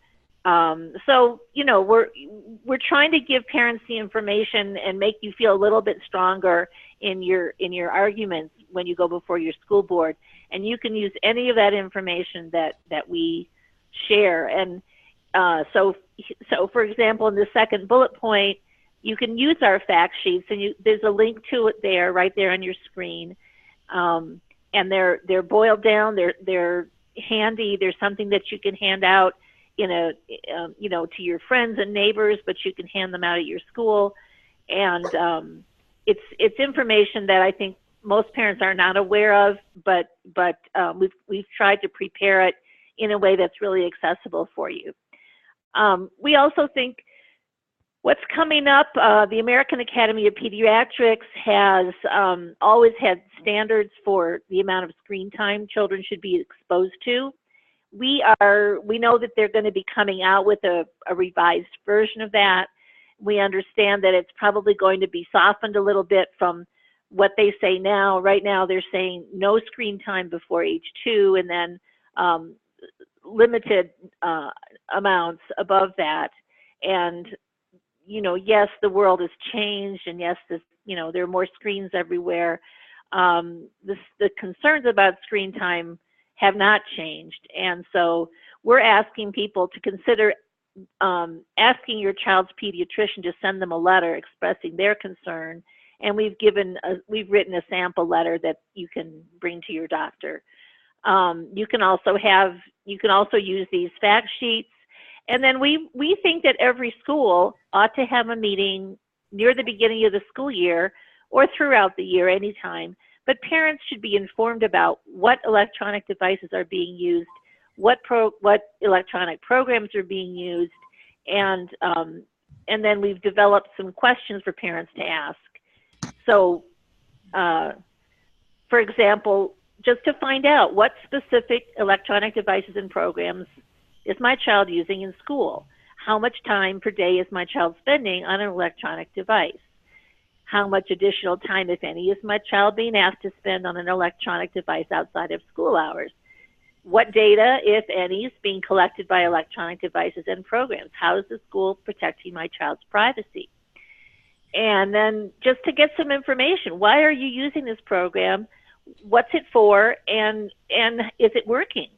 So, you know, we're trying to give parents the information and make you feel a little bit stronger in your arguments when you go before your school board. And you can use any of that information that we share. And so for example, in the second bullet point, you can use our fact sheets, and there's a link to it there, right there on your screen. And they're boiled down. They're handy. There's something that you can hand out you know, to your friends and neighbors, but you can hand them out at your school. And it's information that I think most parents are not aware of, but we've tried to prepare it in a way that's really accessible for you. We also think what's coming up, the American Academy of Pediatrics has always had standards for the amount of screen time children should be exposed to. We know that they're going to be coming out with a revised version of that. We understand that it's probably going to be softened a little bit from what they say now. Right now, they're saying no screen time before age 2, and then limited amounts above that. And, you know, yes, the world has changed, and yes, this, you know, there are more screens everywhere. The concerns about screen time have not changed. And so we're asking people to consider asking your child's pediatrician to send them a letter expressing their concern. And we've written a sample letter that you can bring to your doctor. You can also use these fact sheets. And then we think that every school ought to have a meeting near the beginning of the school year or throughout the year, anytime. But parents should be informed about what electronic devices are being used, what electronic programs are being used, and then we've developed some questions for parents to ask. So, for example, just to find out what specific electronic devices and programs is my child using in school? How much time per day is my child spending on an electronic device? How much additional time, if any, is my child being asked to spend on an electronic device outside of school hours? What data, if any, is being collected by electronic devices and programs? How is the school protecting my child's privacy? And then just to get some information, why are you using this program? What's it for? And is it working?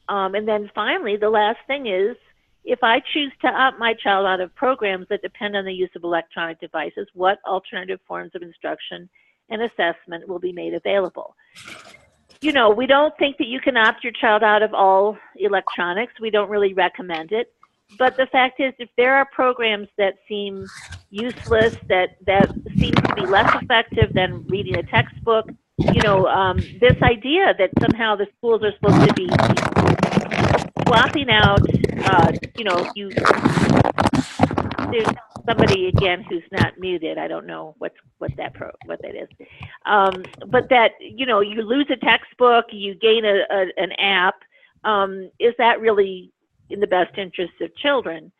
And then finally, the last thing is, if I choose to opt my child out of programs that depend on the use of electronic devices, what alternative forms of instruction and assessment will be made available? You know, we don't think that you can opt your child out of all electronics. We don't really recommend it. But the fact is, if there are programs that seem useless, that seem to be less effective than reading a textbook, you know, this idea that somehow the schools are supposed to be swapping out, you know, there's somebody again who's not muted. I don't know what that is. But that, you know, you lose a textbook, you gain an app. Is that really in the best interest of children?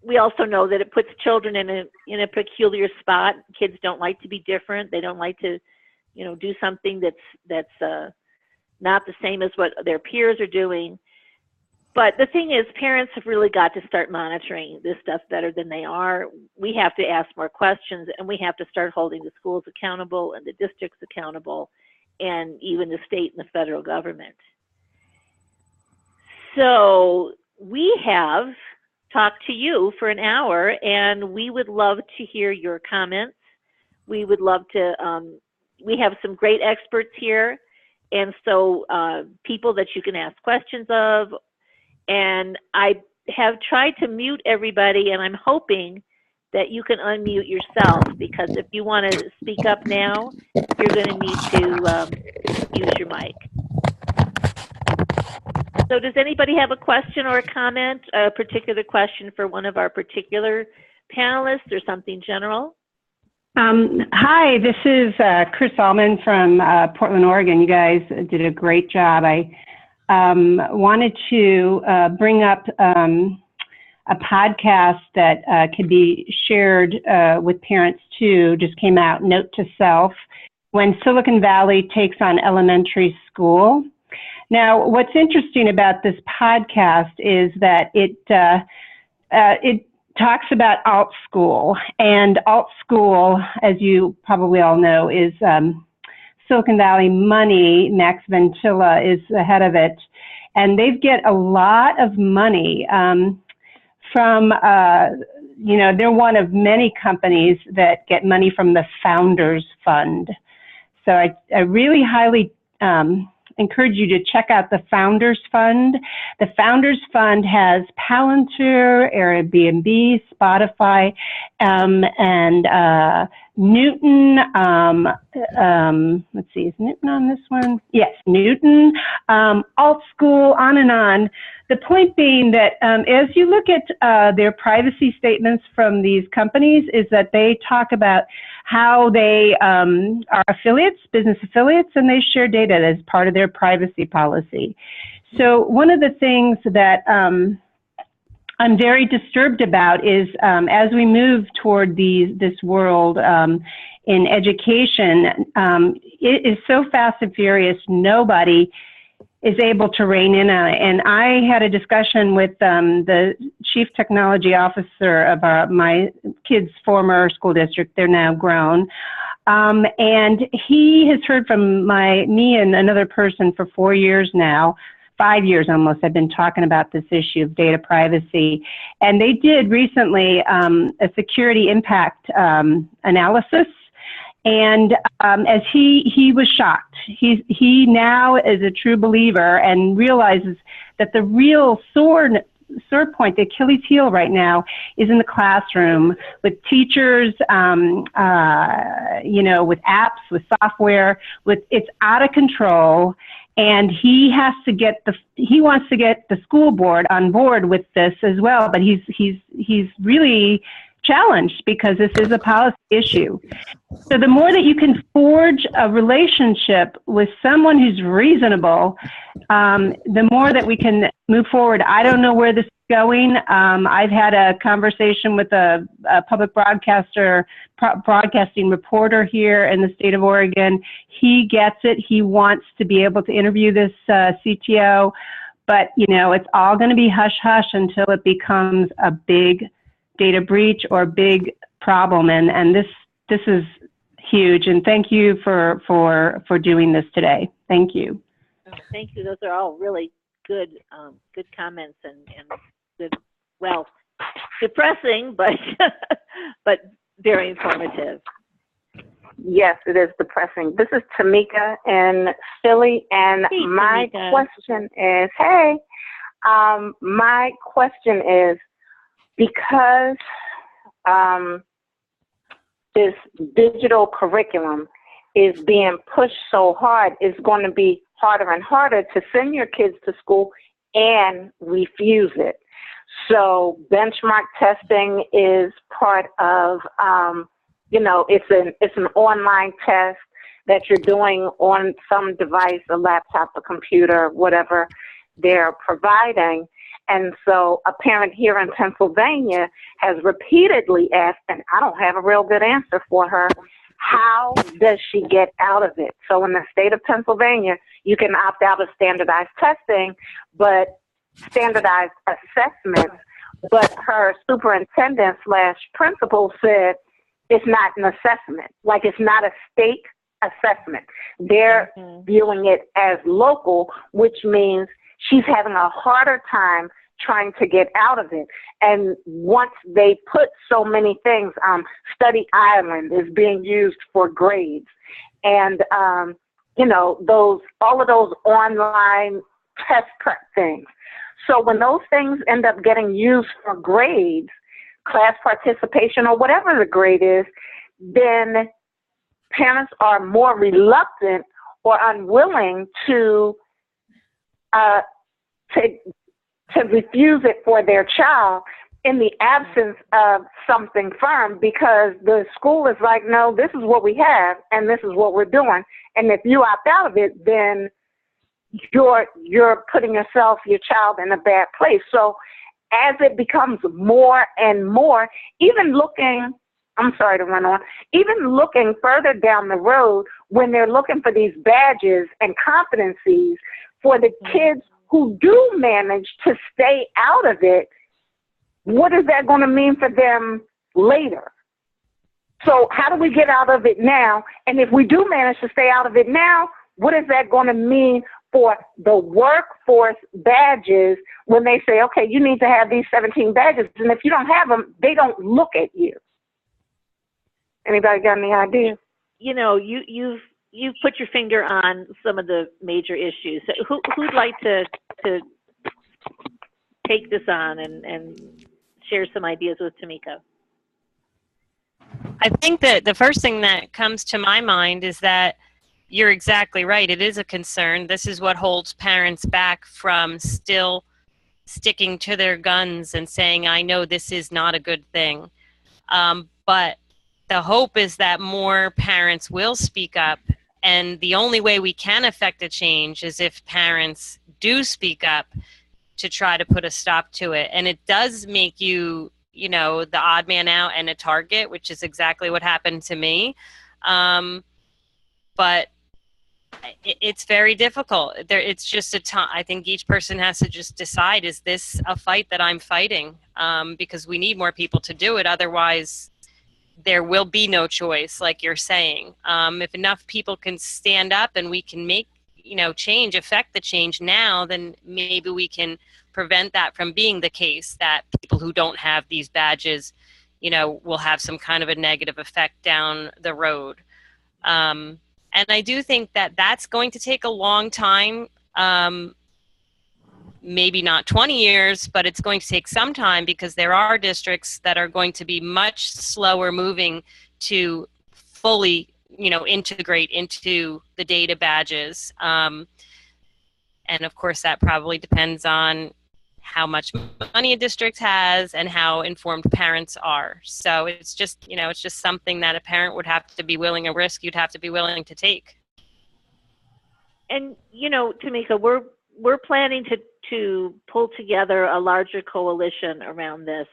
We also know that it puts children in a peculiar spot. Kids don't like to be different. They don't like to, you know, do something that's not the same as what their peers are doing. But the thing is, parents have really got to start monitoring this stuff better than they are. We have to ask more questions, and we have to start holding the schools accountable and the districts accountable, and even the state and the federal government. So we have talked to you for an hour, and we would love to hear your comments. We would love to, we have some great experts here, and so people that you can ask questions of. And I have tried to mute everybody, and I'm hoping that you can unmute yourself, because if you want to speak up now, you're going to need to use your mic. So does anybody have a question or a comment, a particular question for one of our particular panelists, or something general? Hi, this is Chris Allman from Portland, Oregon. You guys did a great job. I wanted to bring up a podcast that could be shared with parents too. Just came out, Note to Self, When Silicon Valley Takes on Elementary School. Now, what's interesting about this podcast is that it talks about alt school, and alt school, as you probably all know, is Silicon Valley money. Max Ventilla is the head of it, and they get a lot of money from, you know, they're one of many companies that get money from the Founders Fund. So I really highly encourage you to check out the Founders Fund. The Founders Fund has Palantir, Airbnb, Spotify, and Newton. Let's see, is Newton on this one? Yes, Newton, Alt School, on and on. The point being that as you look at their privacy statements from these companies, is that they talk about how they are affiliates, business affiliates, and they share data as part of their privacy policy. So one of the things that I'm very disturbed about is as we move toward this world in education, it is so fast and furious. Nobody is able to rein in on it. And I had a discussion with the chief technology officer of my kids' former school district. They're now grown. And he has heard from me and another person for 4 years now, 5 years almost. I've been talking about this issue of data privacy. And they did recently a security impact analysis. And as he was shocked. He now is a true believer and realizes that the real sword point, the Achilles heel right now, is in the classroom with teachers, you know, with apps, with software. It's out of control, and he wants to get the school board on board with this as well. But he's really challenged because this is a policy issue. So the more that you can forge a relationship with someone who's reasonable, the more that we can move forward. I don't know where this is going. I've had a conversation with a public broadcasting reporter here in the state of Oregon. He gets it. He wants to be able to interview this CTO, but you know, it's all going to be hush-hush until it becomes a big data breach or big problem, and this is huge. And thank you for doing this today. Thank you. Thank you. Those are all really good good comments and good, well, depressing, but but very informative. Yes, it is depressing. This is Tamika in Philly, and hey, my Tamika. question is, my question is, because this digital curriculum is being pushed so hard, it's going to be harder and harder to send your kids to school and refuse it. So benchmark testing is part of, you know, it's an online test that you're doing on some device, a laptop, a computer, whatever they're providing. And so a parent here in Pennsylvania has repeatedly asked, and I don't have a real good answer for her, how does she get out of it? So in the state of Pennsylvania, you can opt out of standardized testing, but standardized assessments, but her superintendent / principal said it's not an assessment, like it's not a state assessment. They're viewing it as local, which means she's having a harder time trying to get out of it. And once they put so many things, Study Island is being used for grades. And, you know, all of those online test prep things. So when those things end up getting used for grades, class participation, or whatever the grade is, then parents are more reluctant or unwilling to refuse it for their child in the absence of something firm, because the school is like, no, this is what we have and this is what we're doing. And if you opt out of it, then you're putting your child in a bad place. So as it becomes more and more, even looking further down the road, when they're looking for these badges and competencies for the kids who do manage to stay out of it, what is that going to mean for them later? So how do we get out of it now? And if we do manage to stay out of it now, what is that going to mean for the workforce badges when they say, okay, you need to have these 17 badges, and if you don't have them, they don't look at you? Anybody got any ideas? You know, you've put your finger on some of the major issues. So who'd like to take this on and share some ideas with Tamika? I think that the first thing that comes to my mind is that you're exactly right. It is a concern. This is what holds parents back from still sticking to their guns and saying, I know this is not a good thing. But the hope is that more parents will speak up. And the only way we can affect a change is if parents do speak up to try to put a stop to it. And it does make you, you know, the odd man out and a target, which is exactly what happened to me. But it's very difficult. It's just a time. I think each person has to just decide, is this a fight that I'm fighting? Because we need more people to do it. Otherwise, there will be no choice, like you're saying. If enough people can stand up and we can make, you know, change, affect the change now, then maybe we can prevent that from being the case, that people who don't have these badges, you know, will have some kind of a negative effect down the road. And I do think that that's going to take a long time, maybe not 20 years, but it's going to take some time, because there are districts that are going to be much slower moving to fully, you know, integrate into the data badges. And of course, that probably depends on how much money a district has and how informed parents are. So it's just, you know, it's just something that a parent would have to be willing, a risk you'd have to be willing to take. And, you know, Tamika, we're planning to pull together a larger coalition around this.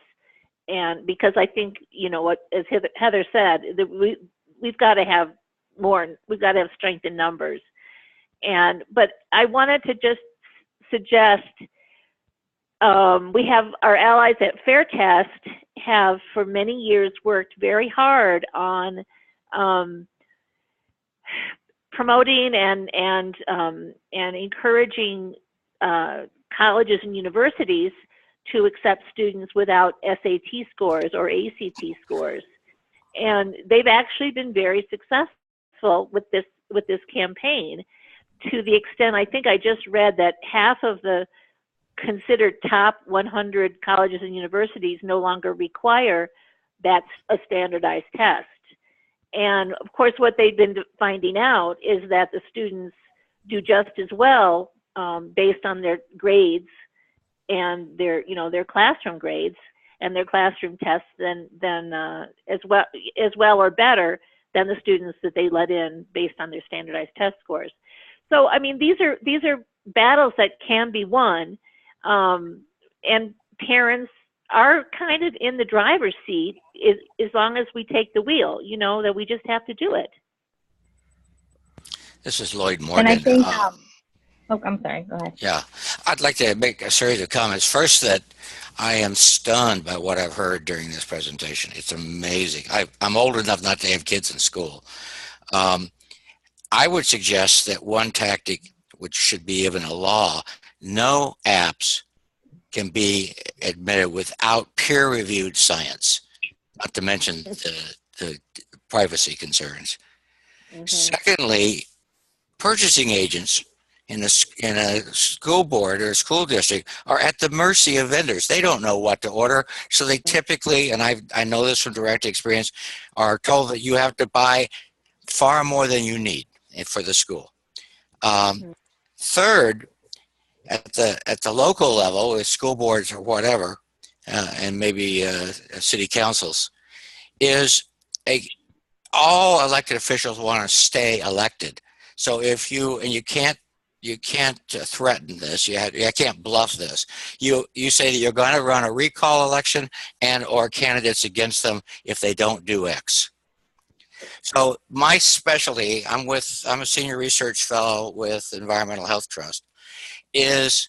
And because I think, you know, what, as Heather said, that we've got to have more, we've got to have strength in numbers. But I wanted to just suggest, we have our allies at Fair Test have for many years worked very hard on promoting and encouraging colleges and universities to accept students without SAT scores or ACT scores. And they've actually been very successful with this campaign, to the extent, I think I just read that half of the considered top 100 colleges and universities no longer require that's a standardized test. And of course, what they've been finding out is that the students do just as well based on their grades and their, you know, their classroom grades and their classroom tests than as well or better than the students that they let in based on their standardized test scores. So I mean, these are battles that can be won. And parents are kind of in the driver's seat as long as we take the wheel, you know, that we just have to do it. This is Lloyd Morgan. And I think, oh, I'm sorry, go ahead. Yeah, I'd like to make a series of comments. First, that I am stunned by what I've heard during this presentation. It's amazing. I'm old enough not to have kids in school. I would suggest that one tactic, which should be even a law, no apps can be admitted without peer-reviewed science, not to mention the privacy concerns. Mm-hmm. Secondly, purchasing agents in a school board or a school district are at the mercy of vendors. They don't know what to order, so they typically, and I know this from direct experience, are told that you have to buy far more than you need for the school. Third, at the local level with school boards or whatever, and maybe city councils, is all elected officials want to stay elected. So if you can't threaten this, you can't bluff this. You say that you're going to run a recall election and or candidates against them if they don't do X. So my specialty, I'm a senior research fellow with Environmental Health Trust, is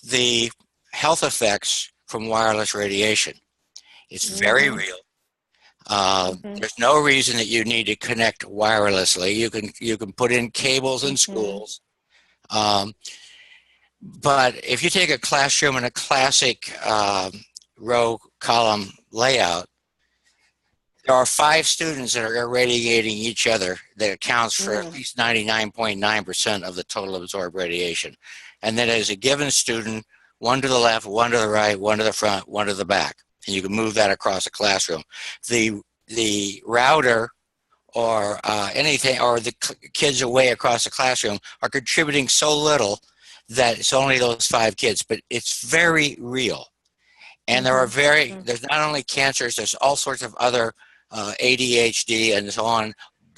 the health effects from wireless radiation. It's very real. There's no reason that you need to connect wirelessly. You can put in cables in schools. But if you take a classroom in a classic row column layout, there are 5 students that are irradiating each other. That accounts for at least 99.9% of the total absorbed radiation. And then as a given student, one to the left, one to the right, one to the front, one to the back. And you can move that across a classroom. The router or anything, or the kids away across the classroom are contributing so little that it's only those 5 kids, but it's very real. And there are there's not only cancers, there's all sorts of other ADHD and so on,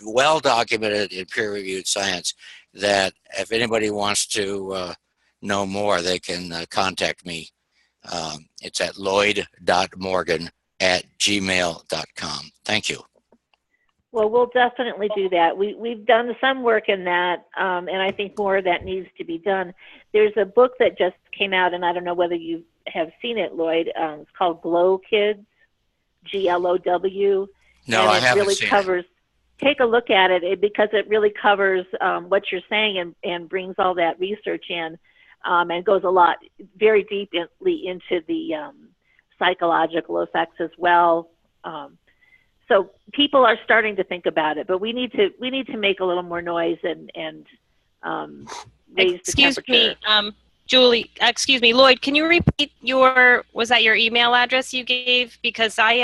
well documented in peer-reviewed science, that if anybody wants to know more, they can contact me. It's at lloyd.morgan@gmail.com. Thank you. Well, we'll definitely do that. We've done some work in that, and I think more of that needs to be done. There's a book that just came out, and I don't know whether you have seen it, Lloyd. It's called Glow Kids, GLOW. No, and I haven't really seen covers, it. Take a look at it because it really covers what you're saying and brings all that research in and goes very deeply into the psychological effects as well. So people are starting to think about it, but we need to make a little more noise and raise the temperature. Julie, excuse me, Lloyd, can you repeat was that your email address you gave? Because I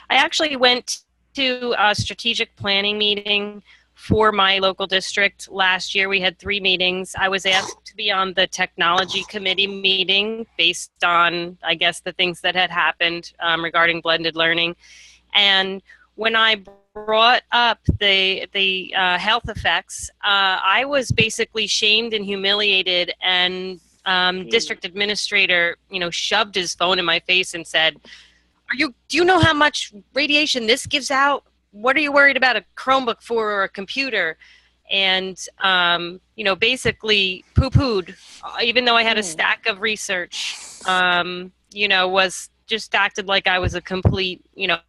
actually went to a strategic planning meeting for my local district last year. We had 3 meetings. I was asked to be on the technology committee meeting based on, I guess, the things that had happened regarding blended learning. And when I brought up the health effects, I was basically shamed and humiliated, and district administrator, shoved his phone in my face and said, do you know how much radiation this gives out? What are you worried about a Chromebook for or a computer? And, basically poo-pooed, even though I had a stack of research, was just acted like I was a complete,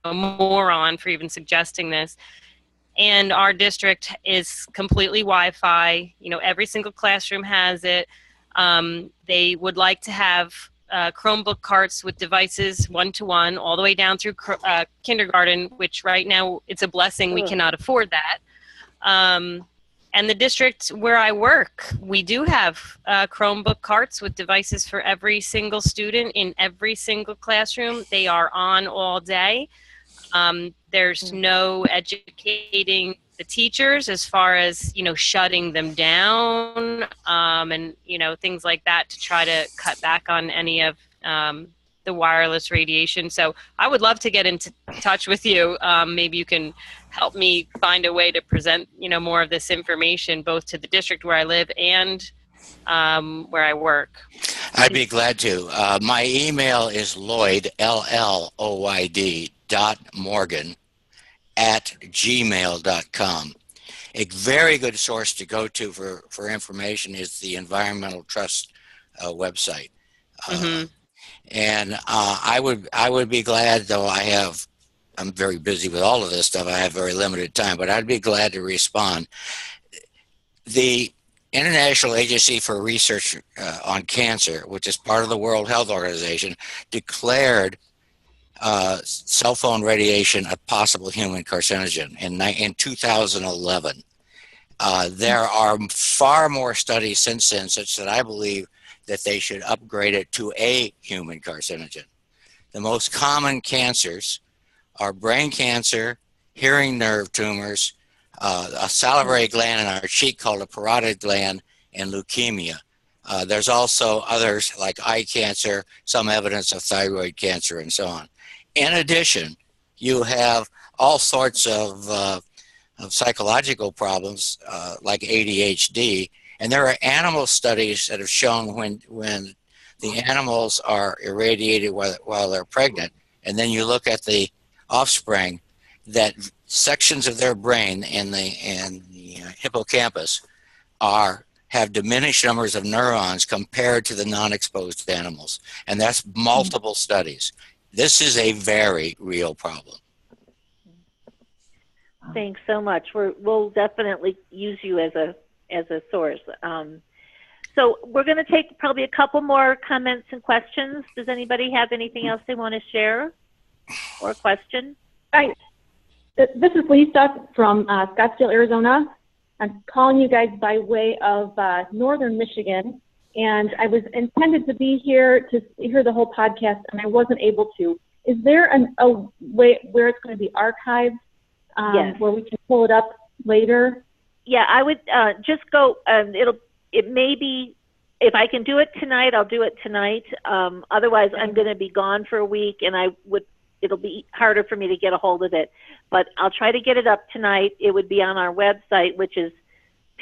moron for even suggesting this. And our district is completely Wi-Fi. Every single classroom has it. They would like to have Chromebook carts with devices 1-to-1 all the way down through kindergarten, which right now it's a blessing. We cannot afford that. And the district where I work, we do have Chromebook carts with devices for every single student in every single classroom. They are on all day. There's no educating the teachers as far as, shutting them down and, things like that to try to cut back on any of the wireless radiation. So I would love to get into touch with you. Maybe you can help me find a way to present, more of this information, both to the district where I live and where I work. I'd be glad to. My email is Lloyd, LLOYD, .morgan@gmail.com. A very good source to go to for information is the Environmental Trust website. And I would be glad, though I'm very busy with all of this stuff, I have very limited time, but I'd be glad to respond. The International Agency for Research on Cancer, which is part of the World Health Organization, declared cell phone radiation a possible human carcinogen in 2011. There are far more studies since then, such that I believe that they should upgrade it to a human carcinogen. The most common cancers are brain cancer, hearing nerve tumors, a salivary gland in our cheek called a parotid gland, and leukemia. There's also others like eye cancer, some evidence of thyroid cancer, and so on. In addition, you have all sorts of psychological problems like ADHD, and there are animal studies that have shown when the animals are irradiated while they're pregnant, and then you look at the offspring, that sections of their brain in the hippocampus have diminished numbers of neurons compared to the non-exposed animals, and that's multiple studies. This is a very real problem. Thanks so much. We'll definitely use you as a source. So we're going to take probably a couple more comments and questions. Does anybody have anything else they want to share or a question? Hi, this is Lisa from Scottsdale, Arizona. I'm calling you guys by way of northern Michigan, and I was intended to be here to hear the whole podcast, and I wasn't able to. Is there a way where it's going to be archived, Yes. where we can pull it up later? Yeah, I would just go. It may be, if I can do it tonight, I'll do it tonight. Otherwise, I'm going to be gone for a week, and it'll be harder for me to get a hold of it. But I'll try to get it up tonight. It would be on our website, which is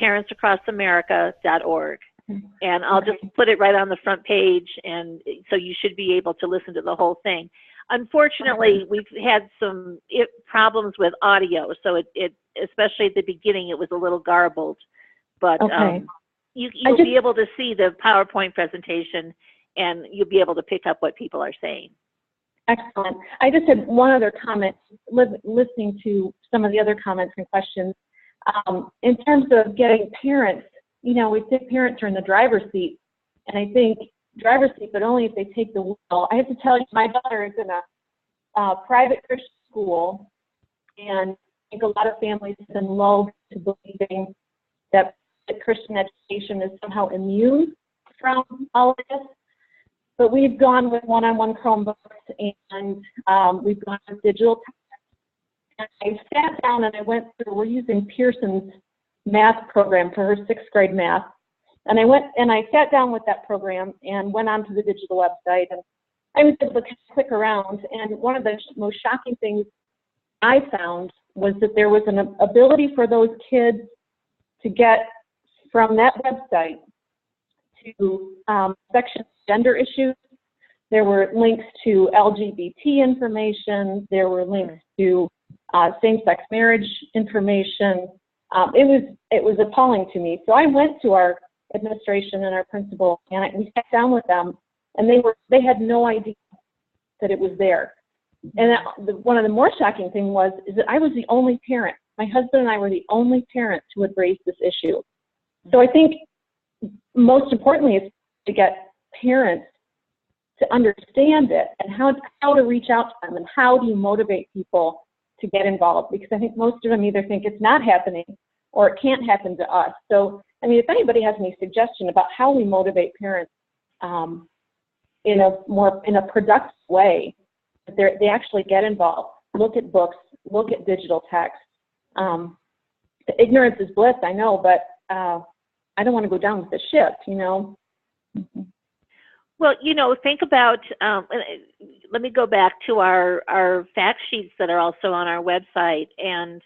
parentsacrossamerica.org. And I'll just put it right on the front page, and so you should be able to listen to the whole thing. Unfortunately, we've had some problems with audio, so it especially at the beginning, it was a little garbled. But you'll be able to see the PowerPoint presentation, and you'll be able to pick up what people are saying. Excellent. I just had one other comment, listening to some of the other comments and questions. In terms of getting parents, you know, we think parents are in the driver's seat, and I think driver's seat, but only if they take the wheel. I have to tell you, my daughter is in a private Christian school, and I think a lot of families have been lulled to believing that Christian education is somehow immune from all of this. But we've gone with one-on-one Chromebooks, and we've gone with digital text. And I sat down and I went through, we're using Pearson's math program for her 6th grade math. And I went and I sat down with that program and went onto the digital website, and I was able to click around. And one of the most shocking things I found was that there was an ability for those kids to get from that website to section gender issues. There were links to LGBT information. There were links to same-sex marriage information. It was appalling to me. So I went to our administration and our principal, and we sat down with them, and they had no idea that it was there. And one of the more shocking things is that I was the only parent. My husband and I were the only parents who had raised this issue. So I think most importantly is to get parents to understand it and how to reach out to them, and how do you motivate people to get involved, because I think most of them either think it's not happening or it can't happen to us. So, I mean, if anybody has any suggestion about how we motivate parents in a productive way, that they actually get involved, look at books, look at digital text. Ignorance is bliss, I know, but I don't want to go down with the ship, you know. Well, you know, think about, let me go back to our fact sheets that are also on our website, and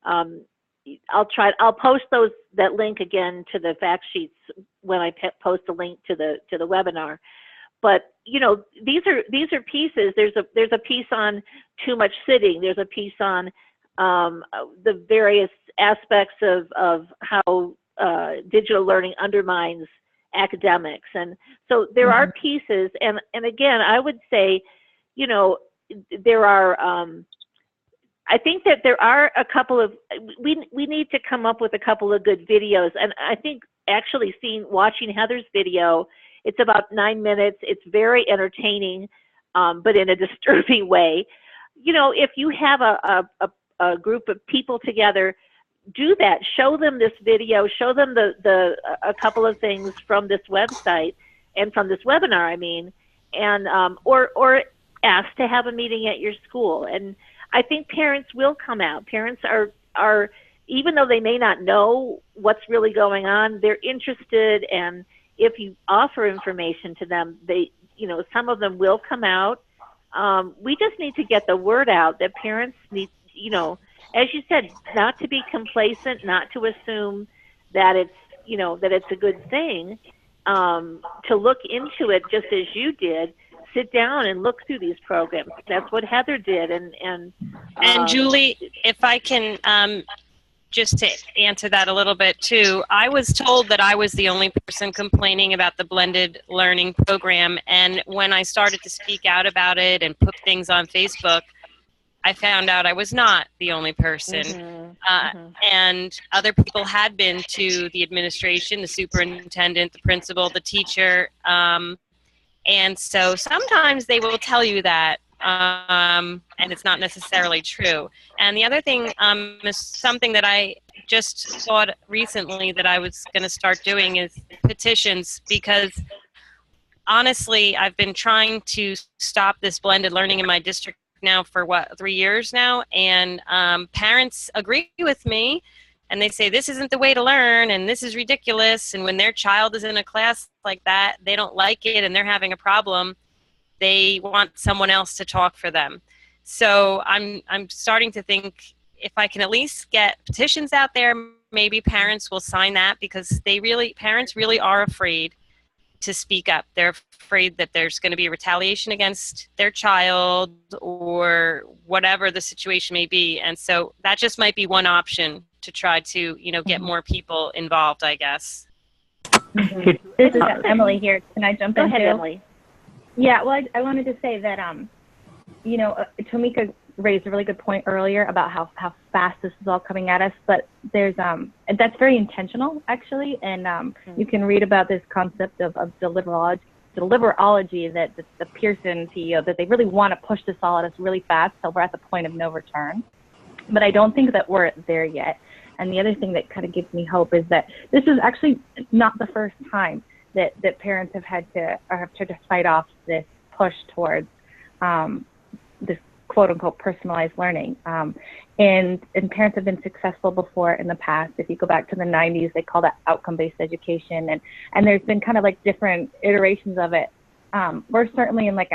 I'll post that link again to the fact sheets when I post a link to the webinar. But you know, these are pieces. There's a piece on too much sitting. There's a piece on the various aspects of how digital learning undermines academics, and so there are pieces. And again, I would say, you know, there are. I think that there are a couple of, we need to come up with a couple of good videos. And I think actually watching Heather's video, it's about 9 minutes. It's very entertaining, but in a disturbing way. You know, if you have a group of people together, do that. Show them this video. Show them a couple of things from this website and from this webinar, I mean, and or ask to have a meeting at your school. And I think parents will come out. Parents are even though they may not know what's really going on, they're interested, and if you offer information to them, some of them will come out. We just need to get the word out that parents need, you know, as you said, not to be complacent, not to assume that it's a good thing, to look into it just as you did. Sit down and look through these programs. That's what Heather did. And Julie, if I can just to answer that a little bit too, I was told that I was the only person complaining about the blended learning program. And when I started to speak out about it and put things on Facebook, I found out I was not the only person. And other people had been to the administration, the superintendent, the principal, the teacher. And so sometimes they will tell you that, and it's not necessarily true. And the other thing is something that I just thought recently that I was going to start doing is petitions, because honestly, I've been trying to stop this blended learning in my district now for 3 years now, and parents agree with me. And they say, this isn't the way to learn, and this is ridiculous. And when their child is in a class like that, they don't like it, and they're having a problem, they want someone else to talk for them. So I'm starting to think if I can at least get petitions out there, maybe parents will sign that, because parents really are afraid to speak up. They're afraid that there's going to be retaliation against their child or whatever the situation may be. And so that just might be one option to try to, get more people involved, I guess. Mm-hmm. This is Emily here. Can I jump in? Go ahead, too? Emily. Yeah, well, I wanted to say that, Tomika raised a really good point earlier about how fast this is all coming at us, but there's that's very intentional, actually, and you can read about this concept of deliverology that the Pearson CEO, that they really want to push this all at us really fast, so we're at the point of no return. But I don't think that we're there yet. And the other thing that kind of gives me hope is that this is actually not the first time that parents have had to fight off this push towards this quote unquote personalized learning. And parents have been successful before in the past. If you go back to the 90s, they call that outcome-based education. And there's been kind of like different iterations of it. We're certainly in I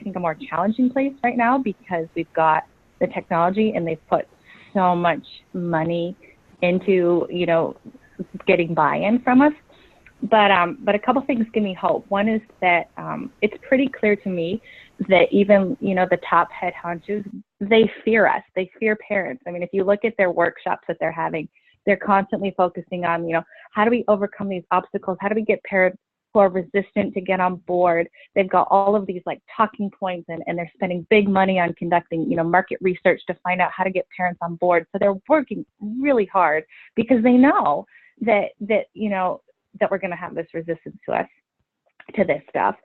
think a more challenging place right now, because we've got the technology and they've put so much money into, getting buy-in from us. But a couple things give me hope. One is that it's pretty clear to me that even, the top head honchos, they fear us. They fear parents. I mean, if you look at their workshops that they're having, they're constantly focusing on, how do we overcome these obstacles? How do we get parents who are resistant to get on board? They've got all of these talking points, and they're spending big money on conducting, market research to find out how to get parents on board. So they're working really hard because they know that we're going to have this resistance to this stuff.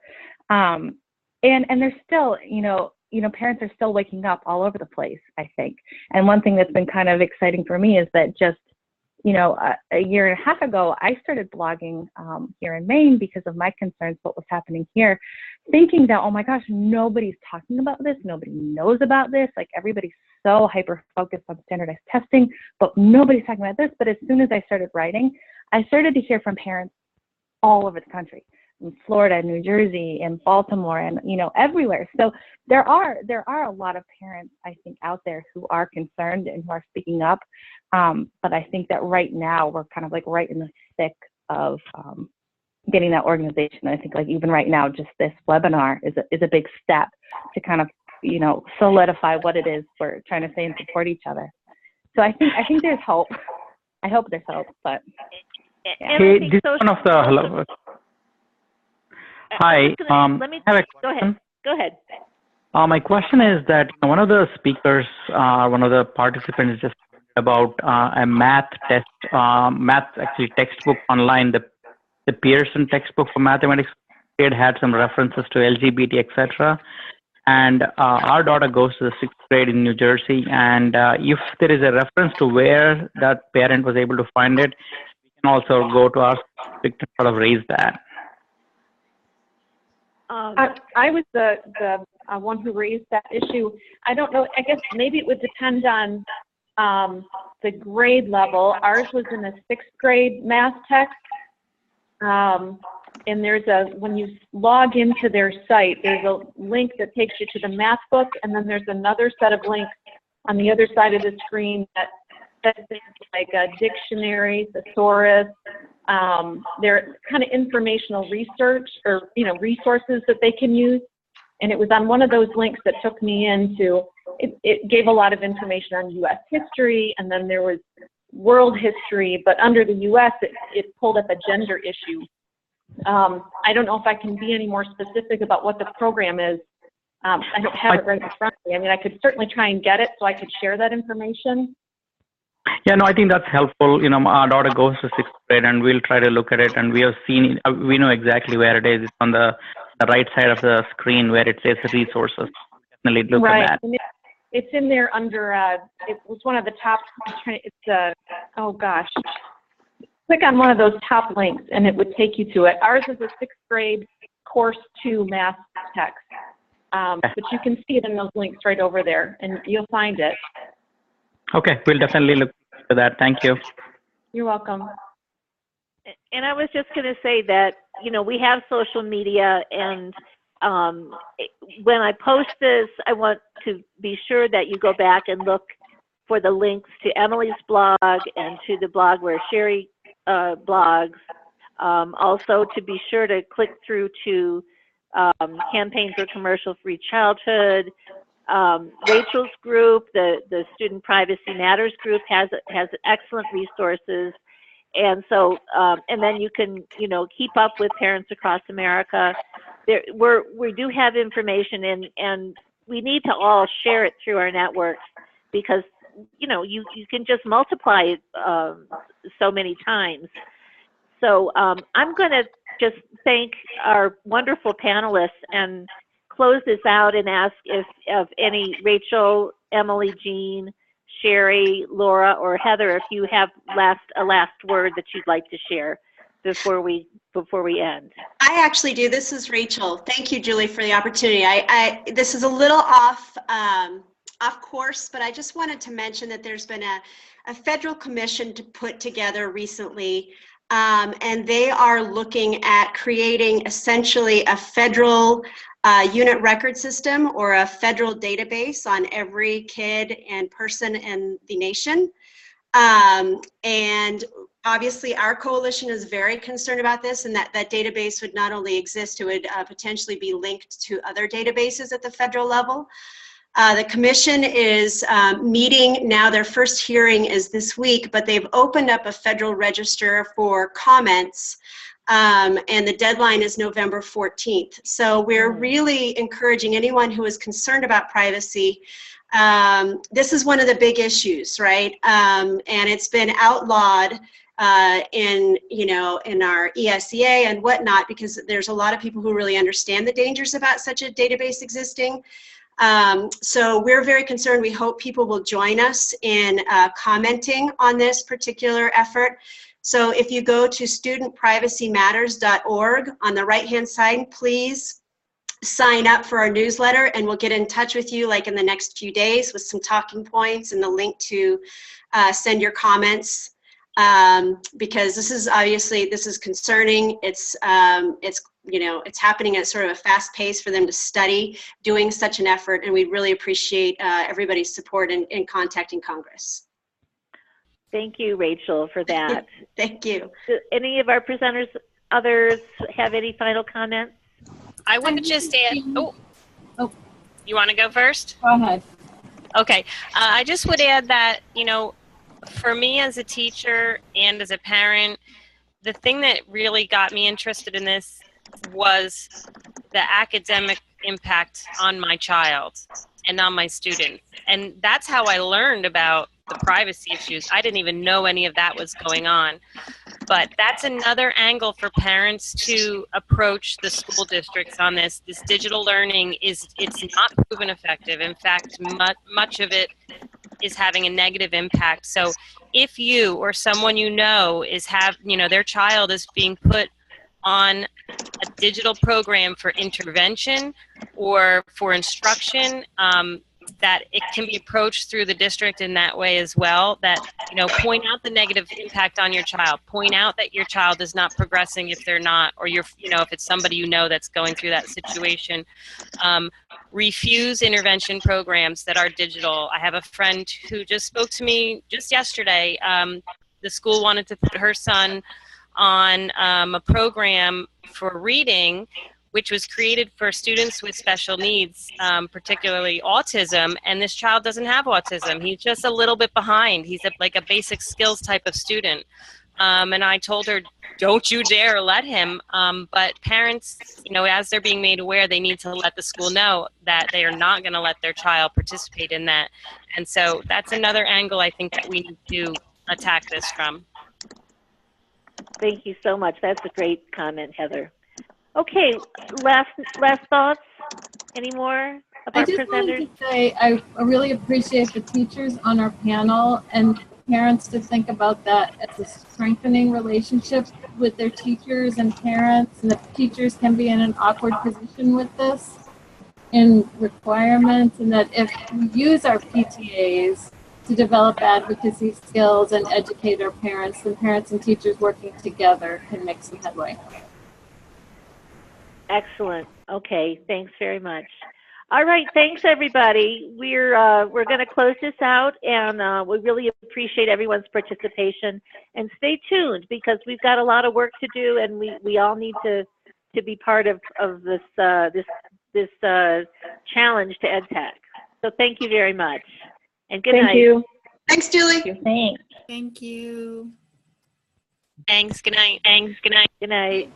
And there's still, parents are still waking up all over the place, I think. And one thing that's been kind of exciting for me is that just, a year and a half ago, I started blogging here in Maine because of my concerns what was happening here, thinking that, oh my gosh, nobody's talking about this. Nobody knows about this. Everybody's so hyper-focused on standardized testing, but nobody's talking about this. But as soon as I started writing, I started to hear from parents all over the country, in Florida, New Jersey, and Baltimore, and everywhere. So there are a lot of parents, I think, out there who are concerned and who are speaking up. But I think that right now we're kind of right in the thick of getting that organization. I think even right now, just this webinar is a big step to kind of solidify what it is we're trying to say and support each other. So I think there's hope. I hope there's hope, but. Yeah. Hey, this is one of the hello. Hi. Go ahead. My question is that one of the speakers, one of the participants, just about a math test, textbook online. The Pearson textbook for mathematics. It had some references to LGBT, etc. And our daughter goes to the 6th grade in New Jersey. And if there is a reference to where that parent was able to find it, we can also go to our district to sort of raise that. I was the one who raised that issue. I don't know. I guess maybe it would depend on the grade level. Ours was in a 6th grade math text. And when you log into their site, there's a link that takes you to the math book, and then there's another set of links on the other side of the screen that things like a dictionary, thesaurus. They're kind of informational research or resources that they can use. And it was on one of those links that took me into. It gave a lot of information on U.S. history, and then there was world history. But under the U.S., it pulled up a gender issue. I don't know if I can be any more specific about what the program is. I don't have it right in front of me. I mean, I could certainly try and get it so I could share that information. Yeah, no, I think that's helpful. Our daughter goes to 6th grade, and we'll try to look at it, and we have seen, we know exactly where it is. It's on the right side of the screen where it says resources. Definitely look at that. And it's in there under, it was one of the top, oh gosh. Click on one of those top links, and it would take you to it. Ours is a 6th grade course 2 math text. But you can see it in those links right over there, and you'll find it. Okay, we'll definitely look at that. Thank you. You're welcome. And I was just going to say that, we have social media, and when I post this, I want to be sure that you go back and look for the links to Emily's blog and to the blog where Sherry blogs. Also, to be sure to click through to Campaign for Commercial-Free Childhood. Rachel's group, the Student Privacy Matters group, has excellent resources. And so, and then you can, keep up with Parents Across America. We do have information, and we need to all share it through our networks, because, you can just multiply it so many times. So I'm going to just thank our wonderful panelists and close this out and ask if any, Rachel, Emily, Jean, Sherry, Laura, or Heather, if you have a last word that you'd like to share before we end. I actually do. This is Rachel. Thank you, Julie, for the opportunity. This is a little off course, but I just wanted to mention that there's been a federal commission put together recently, and they are looking at creating essentially a federal unit record system, or a federal database on every kid and person in the nation. And obviously our coalition is very concerned about this, and that database would not only exist, it would potentially be linked to other databases at the federal level. The commission is meeting now. Their first hearing is this week, but they've opened up a federal register for comments, and the deadline is November 14th. So we're really encouraging anyone who is concerned about privacy. This is one of the big issues, right? And it's been outlawed in our ESEA and whatnot, because there's a lot of people who really understand the dangers about such a database existing. So we're very concerned. We hope people will join us in commenting on this particular effort. So if you go to studentprivacymatters.org, on the right-hand side, please sign up for our newsletter, and we'll get in touch with you like in the next few days with some talking points and the link to send your comments, because this is concerning. It's happening at sort of a fast pace for them to study doing such an effort, and we really appreciate everybody's support in contacting Congress. Thank you, Rachel, for that. Thank you. Do any of our presenters, others, have any final comments? I would just add, you want to go first? Go ahead. Okay. I just would add that, for me as a teacher and as a parent, the thing that really got me interested in this was the academic impact on my child and on my students. And that's how I learned about the privacy issues. I didn't even know any of that was going on. But that's another angle for parents to approach the school districts on this. This digital learning it's not proven effective. In fact, much of it is having a negative impact. So if you or someone their child is being put on a digital program for intervention or for instruction, that it can be approached through the district in that way as well, that, point out the negative impact on your child, point out that your child is not progressing if they're not, or if it's somebody that's going through that situation. Refuse intervention programs that are digital. I have a friend who just spoke to me just yesterday. The school wanted to put her son on a program for reading, which was created for students with special needs, particularly autism, and this child doesn't have autism. He's just a little bit behind. He's like a basic skills type of student. And I told her, don't you dare let him. But parents, as they're being made aware, they need to let the school know that they are not going to let their child participate in that. And so that's another angle I think that we need to attack this from. Thank you so much. That's a great comment, Heather. Okay, last thoughts? Any more of our I just presenters? wanted to say I really appreciate the teachers on our panel and parents to think about that as a strengthening relationship with their teachers and parents, and that teachers can be in an awkward position with this in requirements, and that if we use our PTAs to develop advocacy skills and educate our parents, then parents and teachers working together can make some headway. Excellent. Okay, thanks very much. All right, thanks everybody. We're going to close this out, and we really appreciate everyone's participation. And stay tuned because we've got a lot of work to do, and we all need to be part of this this challenge to EdTech. So thank you very much, and good night. Thank you. Thanks, Julie. Thanks. Thank you. Thanks. Good night. Good night.